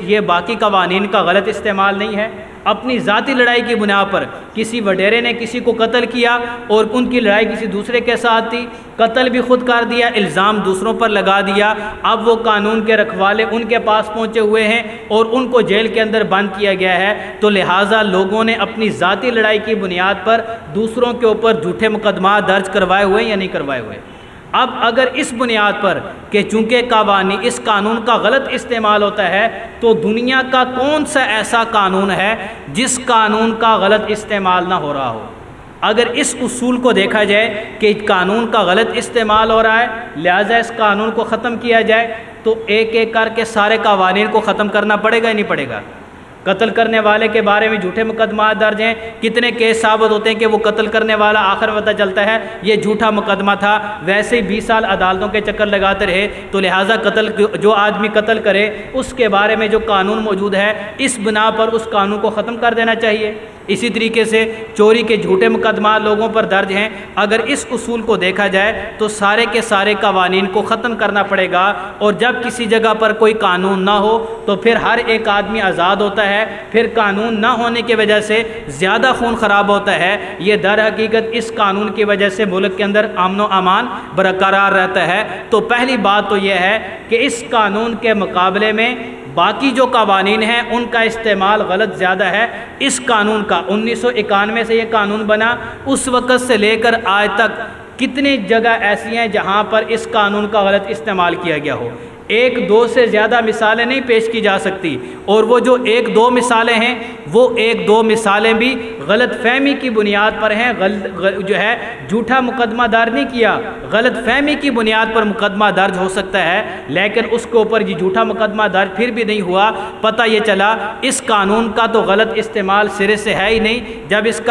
یہ باقی قوانین کا غلط استعمال نہیں ہے؟ اپنی ذاتی لڑائی کی بنا پر کسی وڈیرے نے کسی کو قتل کیا اور ان کی لڑائی کسی دوسرے کے ساتھ تھی، قتل بھی خود کر دیا، الزام دوسروں پر لگا دیا، اب وہ قانون کے رکھوالے ان کے پاس پہنچے ہوئے ہیں اور ان کو جیل کے اندر بند کیا گیا ہے۔ تو لہٰذا لوگوں نے اپنی ذاتی لڑائی کی بنیاد پر دوسروں کے اوپر جھوٹے مقدمات درج کروائے ہوئے یا نہیں کروائے ہوئے؟ اب اگر اس بنیاد پر کہ چونکہ اس قانون کا غلط استعمال ہوتا ہے تو دنیا کا کون سا ایسا قانون ہے جس قانون کا غلط استعمال نہ ہو رہا ہو؟ اگر اس اصول کو دیکھا جائے کہ قانون کا غلط استعمال ہو رہا ہے لہٰذا اس قانون کو ختم کیا جائے، تو ایک ایک کر کے سارے قوانین کو ختم کرنا پڑے گا یا نہیں پڑے گا؟ قتل کرنے والے کے بارے میں جھوٹے مقدمات درج ہیں، کتنے کیس ثابت ہوتے ہیں کہ وہ قتل کرنے والا آخر پتہ چلتا ہے یہ جھوٹا مقدمہ تھا، ویسے ہی 20 سال عدالتوں کے چکر لگاتے رہے، تو لہٰذا قتل جو آدمی قتل کرے اس کے بارے میں جو قانون موجود ہے اس بنا پر اس قانون کو ختم کر دینا چاہیے۔ اسی طریقے سے چوری کے جھوٹے مقدمات لوگوں پر درج ہیں، اگر اس اصول کو دیکھا جائے تو سارے کے سارے قوانین کو ختم کرنا پڑے گا، اور جب کسی جگہ پر کوئی قانون نہ ہو تو پھر ہر ایک آدمی آزاد ہوتا ہے، پھر قانون نہ ہونے کی وجہ سے زیادہ خون خراب ہوتا ہے۔ یہ در حقیقت اس قانون کی وجہ سے ملک کے اندر امن و امان برقرار رہتا ہے۔ تو پہلی بات تو یہ ہے کہ اس قانون کے مقابلے میں باقی جو قوانین ہیں ان کا استعمال غلط زیادہ ہے۔ اس قانون کا 1991 سے یہ قانون بنا، اس وقت سے لے کر آج تک کتنی جگہ ایسی ہیں جہاں پر اس قانون کا غلط استعمال کیا گیا ہو۔ ایک دو سے زیادہ مثالیں نہیں پیش کی جا سکتی، اور وہ جو ایک دو مثالیں ہیں وہ ایک دو مثالیں بھی غلط فہمی کی بنیاد پر ہیں، جو ہے جھوٹا مقدمہ درج نہیں کیا، غلط فہمی کی بنیاد پر مقدمہ درج ہو سکتا ہے، لیکن اس کے اوپر یہ جھوٹا مقدمہ درج پھر بھی نہیں ہوا۔ پتہ یہ چلا اس قانون کا تو غلط استعمال سرے سے ہے ہی نہیں، جب اس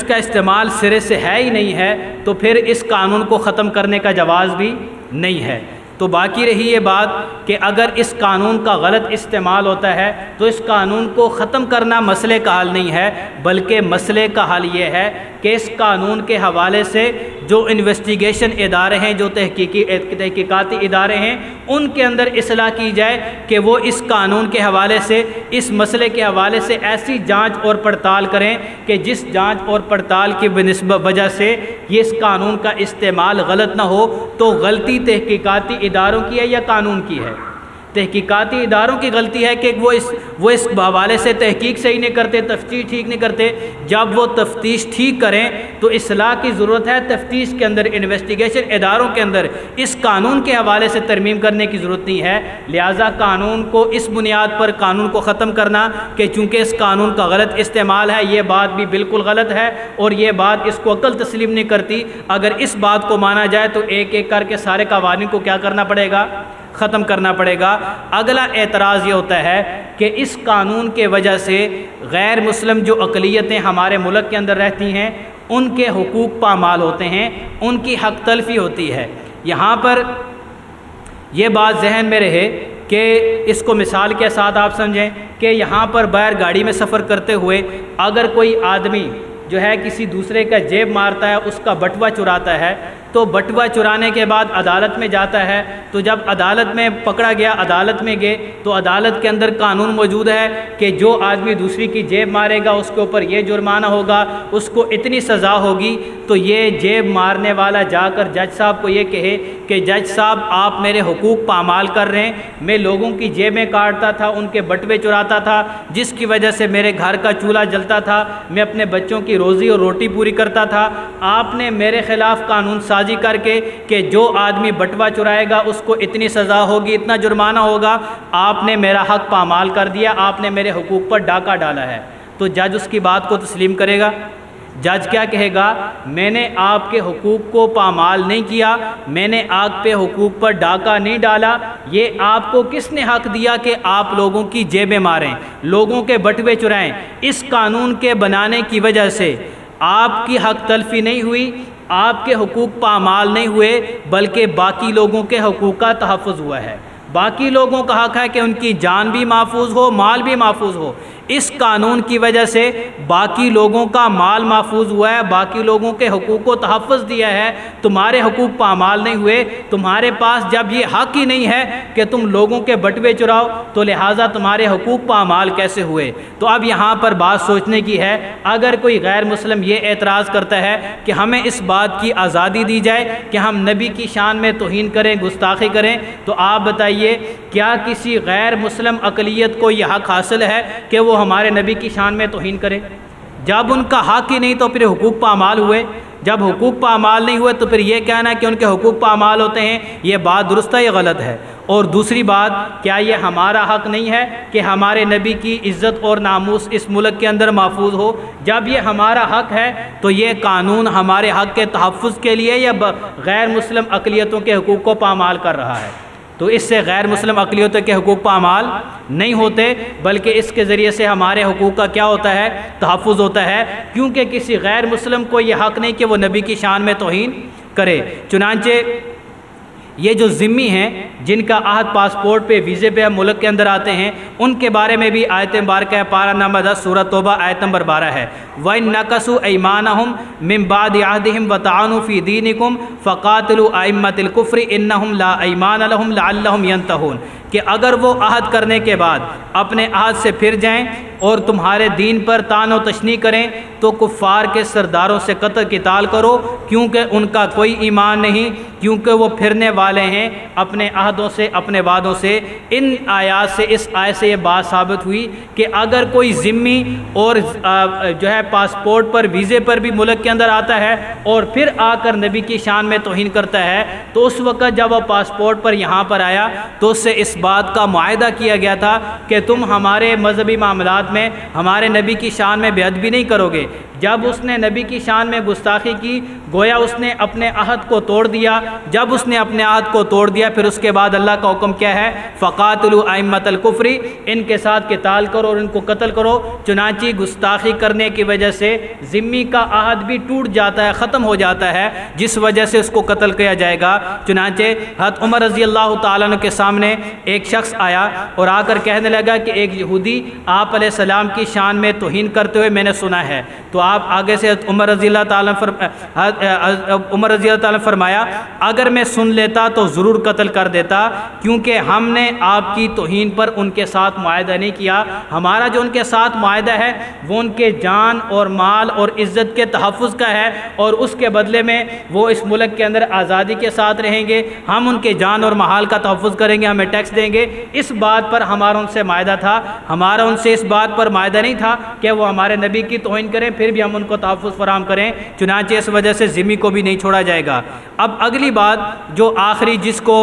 کا استعمال سرے سے ہے ہی نہیں ہے تو پھر اس قانون کو ختم کرنے کا جواز بھی نہیں ہے۔ تو باقی رہی یہ بات کہ اگر اس قانون کا غلط استعمال ہوتا ہے تو اس قانون کو ختم کرنا مسئلے کا حل نہیں ہے، بلکہ مسئلے کا حل یہ ہے کہ اس قانون کے حوالے سے جو انویسٹیگیشن ادارے ہیں، جو تحقیقاتی ادارے ہیں، ان کے اندر اصلاح کی جائے کہ وہ اس قانون کے حوالے سے، اس مسئلے کے حوالے سے ایسی جانچ اور پڑتال کریں کہ جس جانچ اور پڑتال کی وجہ سے یہ اس قانون کا استعمال غلط نہ ہو۔ تو غلطی تحقیقاتی اداروں کی ہے یا قانون کی ہے؟ تحقیقاتی اداروں کی غلطی ہے کہ وہ اس حوالے سے تحقیق صحیح نہیں کرتے، تفتیش ٹھیک نہیں کرتے۔ جب وہ تفتیش ٹھیک کریں تو اصلاح کی ضرورت ہے، تفتیش کے اندر، انویسٹیگیشن اداروں کے اندر اس قانون کے حوالے سے ترمیم کرنے کی ضرورت نہیں ہے۔ لہٰذا قانون کو اس بنیاد پر قانون کو ختم کرنا کہ چونکہ اس قانون کا غلط استعمال ہے، یہ بات بھی بالکل غلط ہے، اور یہ بات اس کو عقل تسلیم نہیں کرتی۔ اگر اس بات کو مانا جائے تو ایک ایک کر کے سارے قوانین کو کیا کرنا پڑے گا؟ ختم کرنا پڑے گا۔ اگلا اعتراض یہ ہوتا ہے کہ اس قانون کے وجہ سے غیر مسلم جو اقلیتیں ہمارے ملک کے اندر رہتی ہیں ان کے حقوق پامال ہوتے ہیں، ان کی حق تلفی ہوتی ہے۔ یہاں پر یہ بات ذہن میں رہے کہ اس کو مثال کے ساتھ آپ سمجھیں کہ یہاں پر باہر گاڑی میں سفر کرتے ہوئے اگر کوئی آدمی جو ہے کسی دوسرے کا جیب مارتا ہے، اس کا بٹوا چراتا ہے، تو بٹوا چرانے کے بعد عدالت میں جاتا ہے، تو جب عدالت میں پکڑا گیا، عدالت میں گئے تو عدالت کے اندر قانون موجود ہے کہ جو آدمی دوسری کی جیب مارے گا اس کے اوپر یہ جرمانہ ہوگا، اس کو اتنی سزا ہوگی۔ تو یہ جیب مارنے والا جا کر جج صاحب کو یہ کہے کہ جج صاحب آپ میرے حقوق پامال کر رہے ہیں، میں لوگوں کی جیبیں کاٹتا تھا، ان کے بٹوے چراتا تھا، جس کی وجہ سے میرے گھر کا چولہا جلتا تھا، میں اپنے بچوں کی روزی اور روٹی پوری کرتا تھا، آپ نے میرے خلاف قانون سازی کر کے کہ جو آدمی بٹوا چرائے گا اس کو اتنی سزا ہوگی، اتنا جرمانہ ہوگا، آپ نے میرا حق پامال کر دیا، آپ نے میرے حقوق پر ڈاکہ ڈالا ہے۔ تو جج اس کی بات کو تسلیم کرے گا؟ جج کیا کہے گا؟ میں نے آپ کے حقوق کو پامال نہیں کیا، میں نے آپ پہ حقوق پر ڈاکہ نہیں ڈالا، یہ آپ کو کس نے حق دیا کہ آپ لوگوں کی جیبیں ماریں، لوگوں کے بٹوے چرائیں؟ اس قانون کے بنانے کی وجہ سے آپ کی حق تلفی نہیں ہوئی، آپ کے حقوق پامال نہیں ہوئے، بلکہ باقی لوگوں کے حقوق کا تحفظ ہوا ہے۔ باقی لوگوں کا حق ہے کہ ان کی جان بھی محفوظ ہو، مال بھی محفوظ ہو۔ اس قانون کی وجہ سے باقی لوگوں کا مال محفوظ ہوا ہے، باقی لوگوں کے حقوق کو تحفظ دیا ہے، تمہارے حقوق پامال نہیں ہوئے۔ تمہارے پاس جب یہ حق ہی نہیں ہے کہ تم لوگوں کے بٹوے چراؤ تو لہٰذا تمہارے حقوق پامال کیسے ہوئے؟ تو اب یہاں پر بات سوچنے کی ہے، اگر کوئی غیر مسلم یہ اعتراض کرتا ہے کہ ہمیں اس بات کی آزادی دی جائے کہ ہم نبی کی شان میں توہین کریں، گستاخی کریں، تو آپ بتائیے کیا کسی غیر مسلم اقلیت کو یہ حق حاصل ہے کہ وہ ہمارے نبی کی شان میں توہین کرے؟ جب ان کا حق ہی نہیں تو پھر حقوق پامال ہوئے؟ جب حقوق پامال نہیں ہوئے تو پھر یہ کہنا کہ ان کے حقوق پامال ہوتے ہیں، یہ بات درست ہے یا غلط ہے؟ اور دوسری بات، کیا یہ ہمارا حق نہیں ہے کہ ہمارے نبی کی عزت اور ناموس اس ملک کے اندر محفوظ ہو؟ جب یہ ہمارا حق ہے تو یہ قانون ہمارے حق کے تحفظ کے لیے یا غیر مسلم اقلیتوں کے حقوق کو پامال کر رہا ہے؟ تو اس سے غیر مسلم اقلیتوں کے حقوق پامال نہیں ہوتے، بلکہ اس کے ذریعے سے ہمارے حقوق کا کیا ہوتا ہے؟ تحفظ ہوتا ہے، کیونکہ کسی غیر مسلم کو یہ حق نہیں کہ وہ نبی کی شان میں توہین کرے۔ چنانچہ یہ جو ذمی ہیں جن کا عہد پاسپورٹ پہ ویزے پہ ملک کے اندر آتے ہیں، ان کے بارے میں بھی آیت مبارکہ ہے، پارہ نمبر 10 سورہ توبہ آیت نمبر 12 ہے، وَإِن نَكَثُوا أَيْمَانَهُمْ مِن بَعْدِ عَهْدِهِمْ وَطَعَنُوا فِي دِينِكُمْ فَقَاتِلُوا أَئِمَّةَ الْكُفْرِ إِنَّهُمْ لَا أَيْمَانَ لَهُمْ لَعَلَّهُمْ يَنْتَهُونَ، کہ اگر وہ عہد کرنے کے بعد اپنے عہد سے پھر جائیں اور تمہارے دین پر طعن و تشنیع کریں تو کفار کے سرداروں سے قتل قتال کرو، کیونکہ ان کا کوئی ایمان نہیں، کیونکہ وہ پھرنے والے ہیں اپنے عہدوں سے، اپنے وعدوں سے۔ ان آیات سے، اس آیت سے یہ بات ثابت ہوئی کہ اگر کوئی ذمی اور جو ہے پاسپورٹ پر ویزے پر بھی ملک کے اندر آتا ہے اور پھر آ کر نبی کی شان میں توہین کرتا ہے، تو اس وقت جب وہ پاسپورٹ پر یہاں پر آیا تو اس سے اس بات کا معاہدہ کیا گیا تھا کہ تم ہمارے مذہبی معاملات میں ہمارے نبی کی شان میں بے ادبی نہیں کرو گے۔ جب اس نے نبی کی شان میں گستاخی کی، گویا اس نے اپنے عہد کو توڑ دیا۔ جب اس نے اپنے عہد کو توڑ دیا، پھر اس کے بعد اللہ کا حکم کیا ہے؟ فَقَاتِلُوا أَئِمَّةَ الْكُفْرِ، ان کے ساتھ قتال کرو اور ان کو قتل کرو۔ چنانچہ گستاخی کرنے کی وجہ سے ذمی کا عہد بھی ٹوٹ جاتا ہے، ختم ہو جاتا ہے، جس وجہ سے اس کو قتل کیا جائے گا۔ چنانچہ حضرت عمر رضی اللہ تعالیٰ عنہ کے سامنے ایک شخص آیا اور آ کر کہنے لگا کہ ایک یہودی آپ علیہ السلام کی شان میں توہین کرتے ہوئے میں نے سنا ہے۔ تو آپ آگے سے عمر رضی اللہ تعالیٰ فرمایا اگر میں سن لیتا تو ضرور قتل کر دیتا، کیونکہ ہم نے آپ کی توہین پر ان کے ساتھ معاہدہ نہیں کیا۔ ہمارا جو ان کے ساتھ معاہدہ ہے وہ ان کے جان اور مال اور عزت کے تحفظ کا ہے، اور اس کے بدلے میں وہ اس ملک کے اندر آزادی کے ساتھ رہیں گے، ہم ان کے جان اور مال کا تحفظ کریں گے، ہمیں ٹیکس دیں گے۔ اس بات پر ہمارا ان سے معاہدہ تھا، ہمارا ان سے اس بات پر معاہدہ نہیں تھا کہ وہ ہمارے نبی کی توہین کریں پھر بھی ہم ان کو تحفظ فراہم کریں۔ چنانچہ اس وجہ سے ذمی کو بھی نہیں چھوڑا جائے گا۔ اب اگلی بات جو آخری، جس کو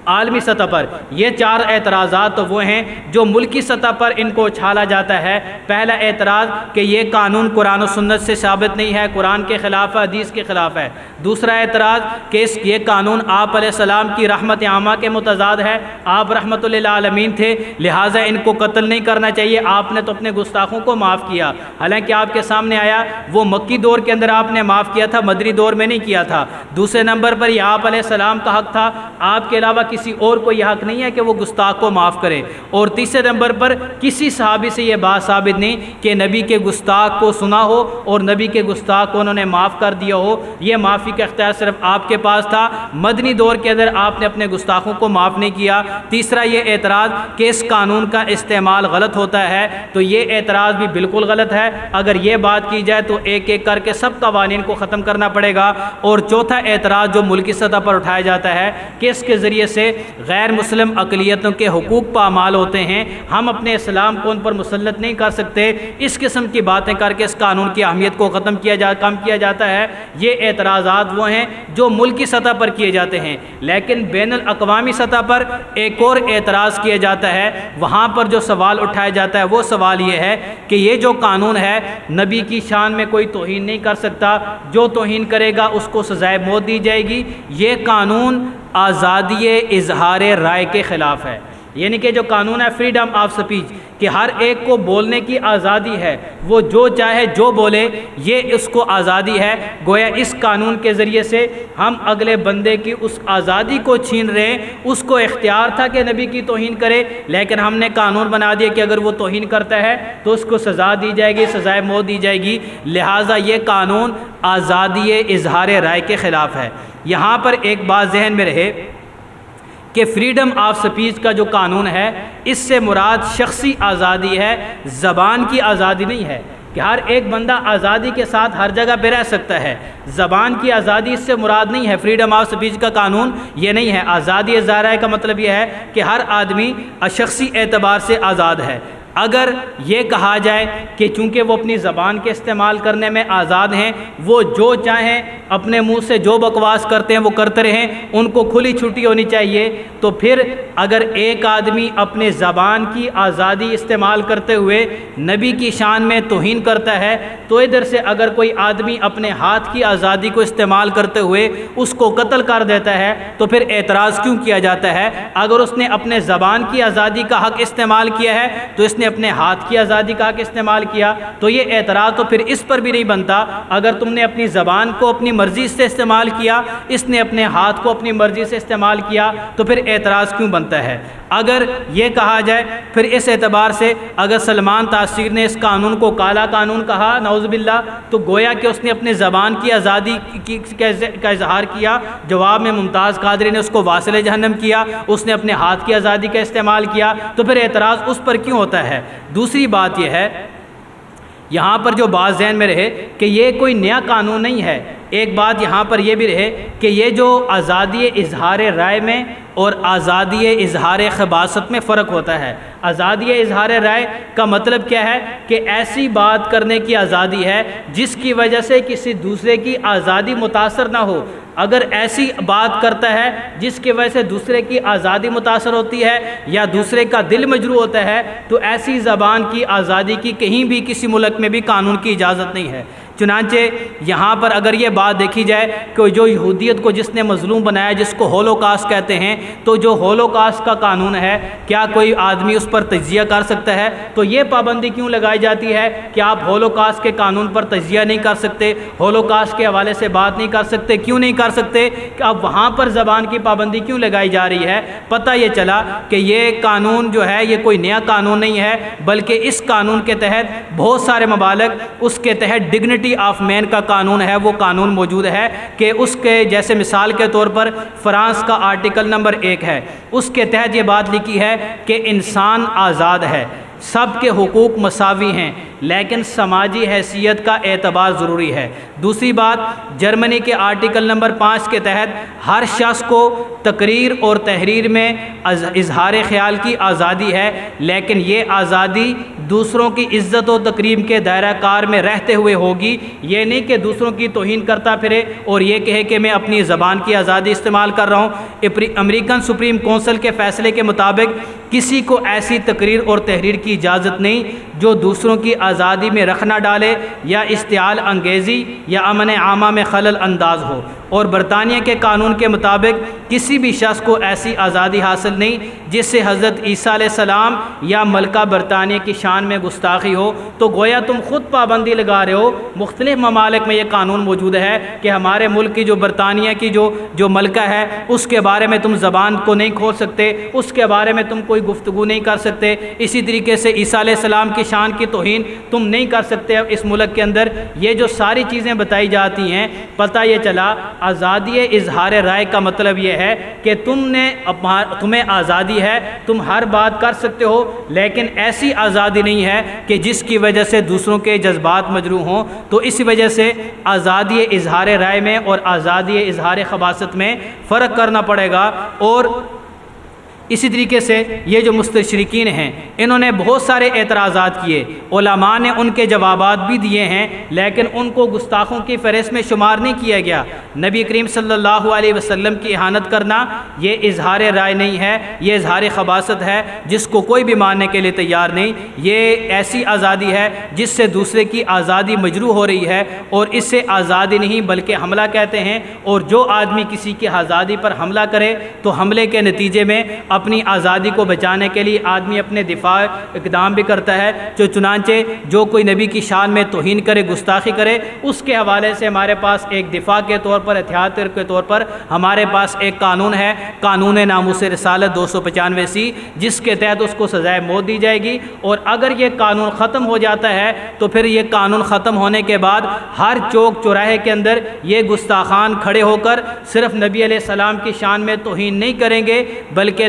عالمی سطح پر یہ 4 اعتراضات تو وہ ہیں جو ملکی سطح پر ان کو اچھالا جاتا ہے۔ پہلا اعتراض کہ یہ قانون قرآن و سنت سے ثابت نہیں ہے، قرآن کے خلاف ہے، حدیث کے خلاف ہے۔ دوسرا اعتراض کہ یہ قانون آپ علیہ السلام کی رحمت عامہ کے متضاد ہے، آپ رحمت للعالمین تھے، لہٰذا ان کو قتل نہیں کرنا چاہیے، آپ نے تو اپنے گستاخوں کو معاف کیا۔ حالانکہ آپ کے سامنے آیا وہ مکی دور کے اندر آپ نے معاف کیا تھا، مدنی دور میں نہیں کیا تھا۔ دوسرے نمبر پر یہ آپ علیہ السلام کا حق تھا، آپ کے علاوہ کسی اور کو یہ حق نہیں ہے کہ وہ گستاخ کو معاف کرے۔ اور تیسرے نمبر پر کسی صحابی سے یہ بات ثابت نہیں کہ نبی کے گستاخ کو سنا ہو اور نبی کے گستاخ کو انہوں نے معاف کر دیا ہو، یہ معافی کا اختیار صرف آپ کے پاس تھا۔ مدنی دور کے اندر آپ نے اپنے گستاخوں کو معاف نہیں کیا۔ تیسرا یہ اعتراض کہ اس قانون کا استعمال غلط ہوتا ہے، تو یہ اعتراض بھی بالکل غلط ہے۔ اگر یہ بات کی جائے تو ایک ایک کر کے سب قوانین کو ختم کرنا پڑے گا۔ اور چوتھا اعتراض جو ملکی سطح پر اٹھایا جاتا ہے کہ اس کے ذریعے سے غیر مسلم اقلیتوں کے حقوق پامال ہوتے ہیں، ہم اپنے اسلام کو ان پر مسلط نہیں کر سکتے، اس قسم کی باتیں کر کے اس قانون کی اہمیت کو کم کیا جاتا ہے۔ یہ اعتراضات وہ ہیں جو ملکی سطح پر کیے جاتے ہیں، لیکن بین الاقوامی سطح پر ایک اور اعتراض کیا جاتا ہے۔ وہاں پر جو سوال اٹھایا جاتا ہے وہ سوال یہ ہے کہ یہ جو قانون ہے نبی کی شان میں کوئی توہین نہیں کر سکتا، جو توہین کرے گا اس کو سزائے موت دی جائے گی۔ یہ قانون آزادی اظہار رائے کے خلاف ہے، یعنی کہ جو قانون ہے فریڈم آف سپیچ، کہ ہر ایک کو بولنے کی آزادی ہے، وہ جو چاہے جو بولے، یہ اس کو آزادی ہے۔ گویا اس قانون کے ذریعے سے ہم اگلے بندے کی اس آزادی کو چھین رہے ہیں۔ اس کو اختیار تھا کہ نبی کی توہین کرے، لیکن ہم نے قانون بنا دیا کہ اگر وہ توہین کرتا ہے تو اس کو سزا دی جائے گی، سزائے موت دی جائے گی۔ لہٰذا یہ قانون آزادی اظہار رائے کے خلاف ہے۔ یہاں پر ایک بات ذہن میں رہے کہ فریڈم آف سپیچ کا جو قانون ہے اس سے مراد شخصی آزادی ہے، زبان کی آزادی نہیں ہے کہ ہر ایک بندہ آزادی کے ساتھ ہر جگہ پہ رہ سکتا ہے۔ زبان کی آزادی اس سے مراد نہیں ہے، فریڈم آف سپیچ کا قانون یہ نہیں ہے۔ آزادی اظہار رائے کا مطلب یہ ہے کہ ہر آدمی شخصی اعتبار سے آزاد ہے۔ اگر یہ کہا جائے کہ چونکہ وہ اپنی زبان کے استعمال کرنے میں آزاد ہیں، وہ جو چاہیں اپنے منہ سے جو بکواس کرتے ہیں وہ کرتے رہیں، ان کو کھلی چھٹی ہونی چاہیے، تو پھر اگر ایک آدمی اپنے زبان کی آزادی استعمال کرتے ہوئے نبی کی شان میں توہین کرتا ہے، تو ادھر سے اگر کوئی آدمی اپنے ہاتھ کی آزادی کو استعمال کرتے ہوئے اس کو قتل کر دیتا ہے تو پھر اعتراض کیوں کیا جاتا ہے؟ اگر اس نے اپنے زبان کی آزادی کا حق استعمال کیا ہے تو اس نے اپنے ہاتھ کی آزادی کا حق استعمال کیا، تو یہ اعتراض تو پھر اس پر بھی نہیں بنتا۔ اگر تم نے اپنی زبان کو اپنی مرضی سے استعمال کیا، اس نے اپنے ہاتھ کو اپنی مرضی سے استعمال کیا، تو پھر اعتراض کیوں بنتا ہے؟ اگر یہ کہا جائے پھر اس اعتبار سے اگر سلمان تاثیر نے اس قانون کو کالا قانون کہا نعوذ باللہ، تو گویا کہ اس نے اپنے زبان کی آزادی کا اظہار کیا، جواب میں ممتاز قادری نے اس کو واصل جہنم کیا، اس نے اپنے ہاتھ کی آزادی کا استعمال کیا، تو پھر اعتراض اس پر کیوں ہوتا ہے؟ دوسری بات یہ ہے، یہاں پر جو بات ذہن میں رہے کہ یہ کوئی نیا قانون نہیں ہے۔ ایک بات یہاں پر یہ بھی رہے کہ یہ جو آزادی اظہار رائے میں اور آزادی اظہار خباثت میں فرق ہوتا ہے۔ آزادی اظہار رائے کا مطلب کیا ہے کہ ایسی بات کرنے کی آزادی ہے جس کی وجہ سے کسی دوسرے کی آزادی متاثر نہ ہو۔ اگر ایسی بات کرتا ہے جس کی وجہ سے دوسرے کی آزادی متاثر ہوتی ہے یا دوسرے کا دل مجروح ہوتا ہے، تو ایسی زبان کی آزادی کی کہیں بھی کسی ملک میں بھی قانون کی اجازت نہیں ہے۔ چنانچہ یہاں پر اگر یہ بات دیکھی جائے کہ جو یہودیت کو جس نے مظلوم بنایا، جس کو ہولوکاسٹ کہتے ہیں، تو جو ہولوکاسٹ کا قانون ہے، کیا کوئی آدمی اس پر تجزیہ کر سکتا ہے؟ تو یہ پابندی کیوں لگائی جاتی ہے کہ آپ ہولوکاسٹ کے قانون پر تجزیہ نہیں کر سکتے، ہولوکاسٹ کے حوالے سے بات نہیں کر سکتے؟ کیوں نہیں کر سکتے؟ کہ اب وہاں پر زبان کی پابندی کیوں لگائی جا رہی ہے؟ پتہ یہ چلا کہ یہ قانون جو ہے یہ کوئی نیا قانون نہیں ہے، بلکہ اس قانون کے تحت بہت سارے ممالک، اس کے تحت ڈگنیٹی آف مین کا قانون ہے، وہ قانون موجود ہے کہ اس کے جیسے مثال کے طور پر فرانس کا آرٹیکل نمبر 1 ہے، اس کے تحت یہ بات لکھی ہے کہ انسان آزاد ہے، سب کے حقوق مساوی ہیں، لیکن سماجی حیثیت کا اعتبار ضروری ہے۔ دوسری بات، جرمنی کے آرٹیکل نمبر 5 کے تحت ہر شخص کو تقریر اور تحریر میں اظہار خیال کی آزادی ہے، لیکن یہ آزادی دوسروں کی عزت و تکریم کے دائرہ کار میں رہتے ہوئے ہوگی۔ یہ نہیں کہ دوسروں کی توہین کرتا پھرے اور یہ کہے کہ میں اپنی زبان کی آزادی استعمال کر رہا ہوں۔ امریکن سپریم کونسل کے فیصلے کے مطابق کسی کو ایسی تقریر اور تحریر کی اجازت نہیں جو دوسروں کی آزادی میں رخ نہ ڈالے یا اشتعال انگیزی یا امن عامہ میں خلل انداز ہو، اور برطانیہ کے قانون کے مطابق کسی بھی شخص کو ایسی آزادی حاصل نہیں جس سے حضرت عیسیٰ علیہ السلام یا ملکہ برطانیہ کی شان میں گستاخی ہو۔ تو گویا تم خود پابندی لگا رہے ہو۔ مختلف ممالک میں یہ قانون موجود ہے کہ ہمارے ملک کی جو برطانیہ کی جو ملکہ ہے اس کے بارے میں تم زبان کو نہیں کھول سکتے، اس کے بارے میں تم کوئی گفتگو نہیں کر سکتے۔ اسی طریقے سے عیسیٰ علیہ السلام کی شان کی توہین تم نہیں کر سکتے اس ملک کے اندر۔ یہ جو ساری چیزیں بتائی جاتی ہیں، پتہ یہ چلا آزادی اظہار رائے کا مطلب یہ ہے کہ تمہیں آزادی ہے، تم ہر بات کر سکتے ہو، لیکن ایسی آزادی نہیں ہے کہ جس کی وجہ سے دوسروں کے جذبات مجروح ہوں۔ تو اس وجہ سے آزادی اظہار رائے میں اور آزادی اظہار خباثت میں فرق کرنا پڑے گا۔ اور اسی طریقے سے یہ جو مستشرقین ہیں انہوں نے بہت سارے اعتراضات کیے، علماء نے ان کے جوابات بھی دیے ہیں، لیکن ان کو گستاخوں کی فہرست میں شمار نہیں کیا گیا۔ نبی کریم صلی اللہ علیہ وسلم کی اہانت کرنا یہ اظہار رائے نہیں ہے، یہ اظہار خباثت ہے جس کو کوئی بھی ماننے کے لیے تیار نہیں۔ یہ ایسی آزادی ہے جس سے دوسرے کی آزادی مجروح ہو رہی ہے، اور اس سے آزادی نہیں بلکہ حملہ کہتے ہیں۔ اور جو آدمی کسی کی آزادی پر حملہ کرے تو حملے کے نتیجے میں اپنی آزادی کو بچانے کے لیے آدمی اپنے دفاع اقدام بھی کرتا ہے۔ چنانچہ جو کوئی نبی کی شان میں توہین کرے، گستاخی کرے، اس کے حوالے سے ہمارے پاس ایک دفاع کے طور پر، احتیاط کے طور پر ہمارے پاس ایک قانون ہے، قانون ناموس رسالت 295 جس کے تحت اس کو سزائے موت دی جائے گی۔ اور اگر یہ قانون ختم ہو جاتا ہے تو پھر یہ قانون ختم ہونے کے بعد ہر چوک چوراہے کے اندر یہ گستاخان کھڑے ہو کر صرف نبی علیہ السلام کی شان میں توہین نہیں کریں گے، بلکہ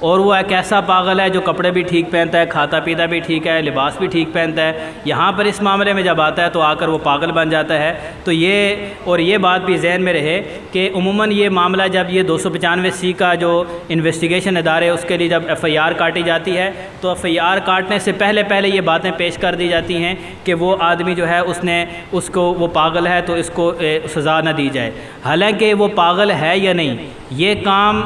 اور وہ ایک ایسا پاگل ہے جو کپڑے بھی ٹھیک پہنتا ہے، کھاتا پیتا بھی ٹھیک ہے، لباس بھی ٹھیک پہنتا ہے، یہاں پر اس معاملے میں جب آتا ہے تو آ کر وہ پاگل بن جاتا ہے۔ تو یہ بات بھی ذہن میں رہے کہ عموماً یہ معاملہ جب یہ 295C کا جو انویسٹیگیشن ادارے اس کے لیے جب FIR کاٹی جاتی ہے تو FIR کاٹنے سے پہلے یہ باتیں پیش کر دی جاتی ہیں کہ وہ آدمی جو ہے اس کو وہ پاگل ہے تو اس کو سزا نہ دی جائے، حالانکہ وہ پاگل ہے یا نہیں یہ کام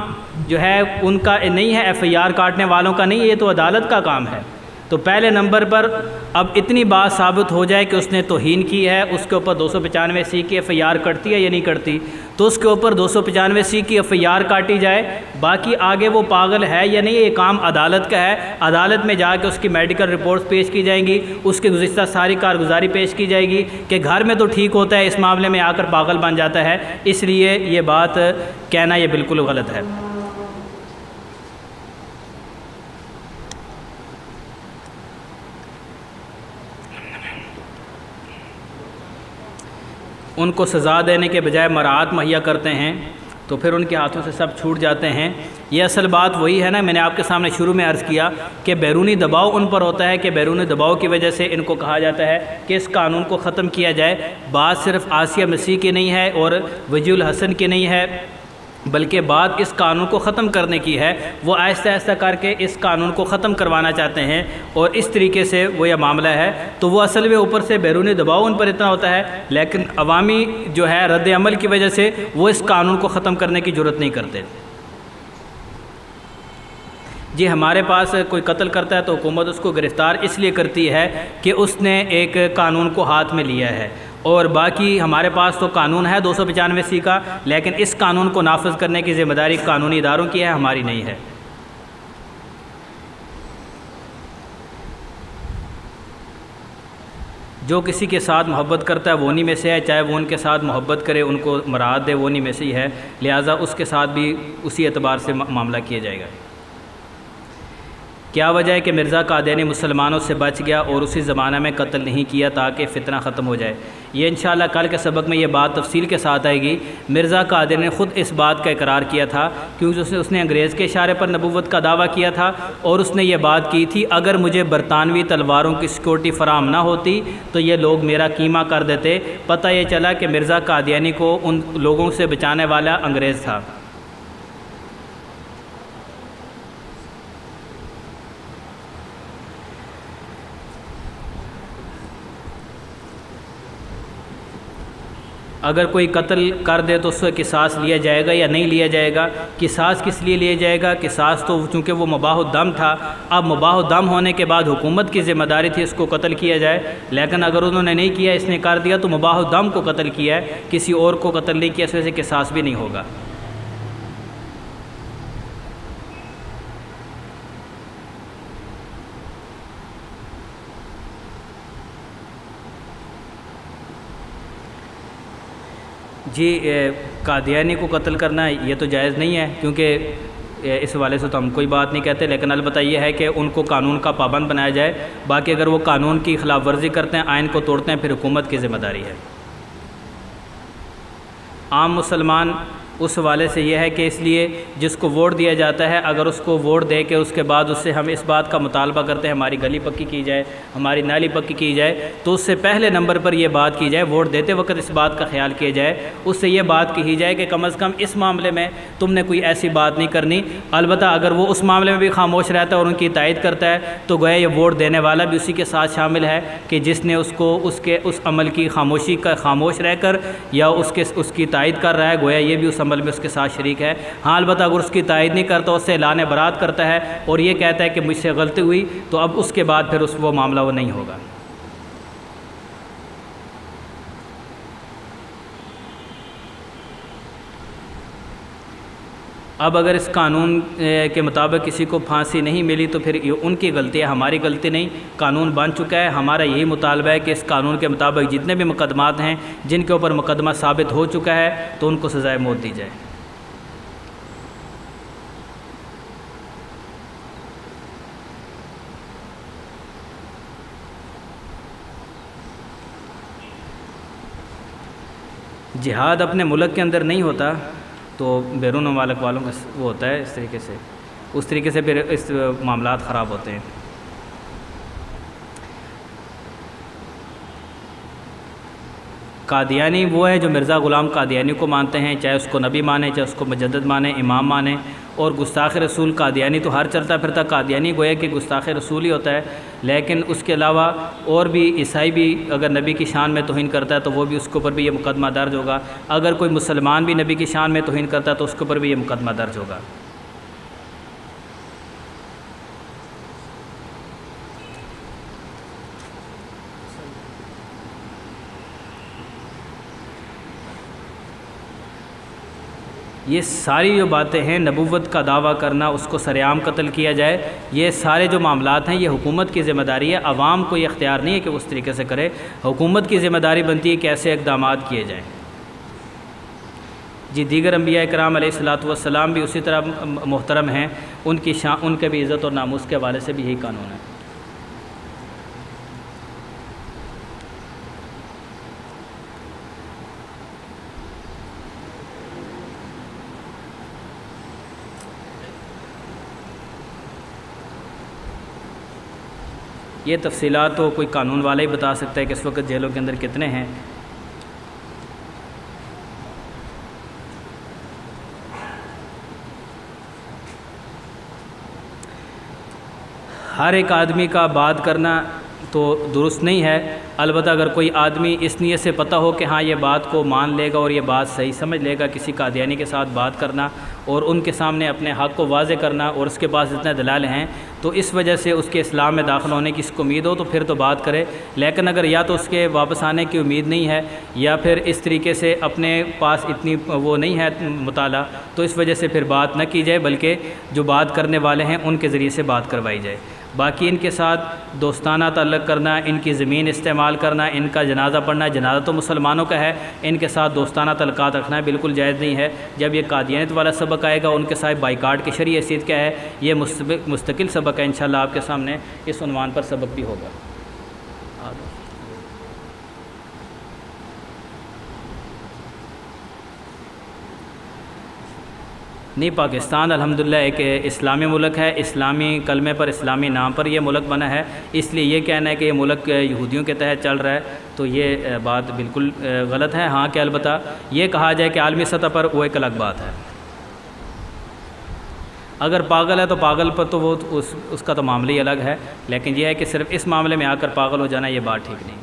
جو ہے ان کا نہیں ہے، FIR کاٹنے والوں کا نہیں، یہ تو عدالت کا کام ہے۔ تو پہلے نمبر پر اب اتنی بات ثابت ہو جائے کہ اس نے توہین کی ہے، اس کے اوپر 295C کی FIR کٹتی ہے یا نہیں کٹتی، تو اس کے اوپر 295C کی FIR کاٹی جائے، باقی آگے وہ پاگل ہے یا نہیں یہ کام عدالت کا ہے، عدالت میں جا کے اس کی میڈیکل رپورٹس پیش کی جائیں گی، اس کی گزشتہ ساری کارگزاری پیش کی جائے گی کہ گھر میں تو ٹھیک ہوتا ہے، اس معاملے میں آ کر پاگل بن جاتا ہے، اس لیے یہ بات کہنا یہ بالکل غلط ہے۔ ان کو سزا دینے کے بجائے مراعات مہیا کرتے ہیں تو پھر ان کے ہاتھوں سے سب چھوٹ جاتے ہیں۔ یہ اصل بات وہی ہے نا، میں نے آپ کے سامنے شروع میں عرض کیا کہ بیرونی دباؤ ان پر ہوتا ہے کہ بیرونی دباؤ کی وجہ سے ان کو کہا جاتا ہے کہ اس قانون کو ختم کیا جائے۔ بات صرف آسیہ مسیح کی نہیں ہے اور وجیہ الحسن کی نہیں ہے، بلکہ بات اس قانون کو ختم کرنے کی ہے، وہ آہستہ آہستہ کر کے اس قانون کو ختم کروانا چاہتے ہیں اور اس طریقے سے وہ یہ معاملہ ہے۔ تو وہ اصل میں اوپر سے بیرونی دباؤ ان پر اتنا ہوتا ہے، لیکن عوامی جو ہے رد عمل کی وجہ سے وہ اس قانون کو ختم کرنے کی جرات نہیں کرتے۔ جی ہمارے پاس کوئی قتل کرتا ہے تو حکومت اس کو گرفتار اس لیے کرتی ہے کہ اس نے ایک قانون کو ہاتھ میں لیا ہے، اور باقی ہمارے پاس تو قانون ہے 295C کا، لیکن اس قانون کو نافذ کرنے کی ذمہ داری قانونی اداروں کی ہے، ہماری نہیں ہے۔ جو کسی کے ساتھ محبت کرتا ہے وہ انہی میں سے ہے، چاہے وہ ان کے ساتھ محبت کرے، ان کو مراعات دے، وہ انہی میں سے ہی ہے، لہٰذا اس کے ساتھ بھی اسی اعتبار سے معاملہ کیا جائے گا۔ کیا وجہ ہے کہ مرزا قادیانی مسلمانوں سے بچ گیا اور اسی زمانہ میں قتل نہیں کیا تاکہ فتنہ ختم ہو جائے؟ یہ انشاءاللہ کل کے سبق میں یہ بات تفصیل کے ساتھ آئے گی۔ مرزا قادیانی نے خود اس بات کا اقرار کیا تھا کیونکہ اس نے انگریز کے اشارے پر نبوت کا دعویٰ کیا تھا، اور اس نے یہ بات کی تھی اگر مجھے برطانوی تلواروں کی سیکورٹی فراہم نہ ہوتی تو یہ لوگ میرا کیما کر دیتے۔ پتہ یہ چلا کہ مرزا قادیانی کو ان لوگوں سے بچانے والا انگریز تھا۔ اگر کوئی قتل کر دے تو اس سے قصاص لیا جائے گا یا نہیں لیا جائے گا؟ قصاص کس لیے لیا جائے گا؟ قصاص تو چونکہ وہ مباح الدم تھا، اب مباح الدم ہونے کے بعد حکومت کی ذمہ داری تھی اس کو قتل کیا جائے، لیکن اگر انہوں نے نہیں کیا، اس نے کر دیا تو مباح الدم کو قتل کیا ہے، کسی اور کو قتل نہیں کیا، اس وجہ سے قصاص بھی نہیں ہوگا۔ جی قادیانی کو قتل کرنا یہ تو جائز نہیں ہے، کیونکہ اس حوالے سے تو ہم کوئی بات نہیں کہتے، لیکن البتہ یہ ہے کہ ان کو قانون کا پابند بنایا جائے۔ باقی اگر وہ قانون کی خلاف ورزی کرتے ہیں، آئین کو توڑتے ہیں، پھر حکومت کی ذمہ داری ہے۔ عام مسلمان اس حوالے سے یہ ہے کہ اس لیے جس کو ووٹ دیا جاتا ہے، اگر اس کو ووٹ دے کے اس کے بعد اس سے ہم اس بات کا مطالبہ کرتے ہیں ہماری گلی پکی کی جائے، ہماری نالی پکی کی جائے، تو اس سے پہلے نمبر پر یہ بات کی جائے، ووٹ دیتے وقت اس بات کا خیال کیا جائے، اس سے یہ بات کہی جائے کہ کم از کم اس معاملے میں تم نے کوئی ایسی بات نہیں کرنی۔ البتہ اگر وہ اس معاملے میں بھی خاموش رہتا ہے اور ان کی تائید کرتا ہے تو گویا یہ ووٹ دینے والا بھی اسی کے ساتھ شامل ہے کہ جس نے اس کو اس عمل کی خاموشی کا خاموش رہ کر یا اس کی تائید کر رہا ہے، گویا یہ بھی اس عمل میں اس کے ساتھ شریک ہے۔ ہاں البتہ اگر اس کی تائید نہیں کرتا، اس سے اعلان برات کرتا ہے اور یہ کہتا ہے کہ مجھ سے غلطی ہوئی، تو اب اس کے بعد پھر وہ معاملہ وہ نہیں ہوگا۔ اب اگر اس قانون کے مطابق کسی کو پھانسی نہیں ملی تو پھر یہ ان کی غلطی ہے، ہماری غلطی نہیں۔ قانون بن چکا ہے، ہمارا یہی مطالبہ ہے کہ اس قانون کے مطابق جتنے بھی مقدمات ہیں جن کے اوپر مقدمہ ثابت ہو چکا ہے تو ان کو سزائے موت دی جائے۔ جہاد اپنے ملک کے اندر نہیں ہوتا تو بیرون ممالک والوں کا وہ ہوتا ہے اس طریقے سے۔ اس طریقے سے پھر اس معاملات خراب ہوتے ہیں۔ قادیانی وہ ہے جو مرزا غلام قادیانی کو مانتے ہیں، چاہے اس کو نبی مانیں، چاہے اس کو مجدد مانیں، امام مانیں، اور گستاخ رسول قادیانی تو ہر چلتا پھرتا قادیانی گویا کہ گستاخ رسول ہی ہوتا ہے، لیکن اس کے علاوہ اور بھی عیسائی بھی اگر نبی کی شان میں توہین کرتا ہے تو وہ بھی اس کے اوپر بھی یہ مقدمہ درج ہوگا، اگر کوئی مسلمان بھی نبی کی شان میں توہین کرتا ہے تو اس کے اوپر بھی یہ مقدمہ درج ہوگا۔ یہ ساری جو باتیں ہیں، نبوت کا دعویٰ کرنا، اس کو سرعام قتل کیا جائے، یہ سارے جو معاملات ہیں یہ حکومت کی ذمہ داری ہے، عوام کو یہ اختیار نہیں ہے کہ اس طریقے سے کرے، حکومت کی ذمہ داری بنتی ہے کہ ایسے اقدامات کیے جائیں۔ جی دیگر انبیاء کرام علیہ الصلوۃ والسلام بھی اسی طرح محترم ہیں، ان کی شان، ان کے بھی عزت اور ناموس کے حوالے سے بھی یہی قانون ہے۔ یہ تفصیلات تو کوئی قانون والا ہی بتا سکتا ہے کہ اس وقت جیلوں کے اندر کتنے ہیں۔ ہر ایک آدمی کا بات کرنا تو درست نہیں ہے، البتہ اگر کوئی آدمی اس نیت سے پتہ ہو کہ ہاں یہ بات کو مان لے گا اور یہ بات صحیح سمجھ لے گا، کسی قادیانی کے ساتھ بات کرنا اور ان کے سامنے اپنے حق کو واضح کرنا اور اس کے پاس اتنے دلائل ہیں تو اس وجہ سے اس کے اسلام میں داخل ہونے کی اس کو امید ہو تو پھر تو بات کرے، لیکن اگر یا تو اس کے واپس آنے کی امید نہیں ہے یا پھر اس طریقے سے اپنے پاس اتنی وہ نہیں ہے مطالعہ، تو اس وجہ سے پھر بات نہ کی جائے، بلکہ جو بات کرنے والے ہیں ان کے ذریعے سے بات کروائی جائے۔ باقی ان کے ساتھ دوستانہ تعلق کرنا، ان کی زمین استعمال کرنا، ان کا جنازہ پڑھنا، جنازہ تو مسلمانوں کا ہے، ان کے ساتھ دوستانہ تعلقات رکھنا بالکل جائز نہیں ہے۔ جب یہ قادیانیت والا سبق آئے گا، ان کے ساتھ بائیکاٹ کی شرعی حیثیت کیا ہے، یہ مستقل سبق ہے، انشاءاللہ آپ کے سامنے اس عنوان پر سبق بھی ہوگا۔ نہیں، پاکستان الحمدللہ ایک اسلامی ملک ہے، اسلامی کلمے پر، اسلامی نام پر یہ ملک بنا ہے، اس لیے یہ کہنا ہے کہ یہ ملک یہودیوں کے تحت چل رہا ہے تو یہ بات بالکل غلط ہے۔ ہاں کہ البتہ یہ کہا جائے کہ عالمی سطح پر وہ ایک الگ بات ہے، اگر پاگل ہے تو پاگل پر تو وہ اس کا تو معاملہ ہی الگ ہے، لیکن یہ ہے کہ صرف اس معاملے میں آ کر پاگل ہو جانا یہ بات ٹھیک نہیں۔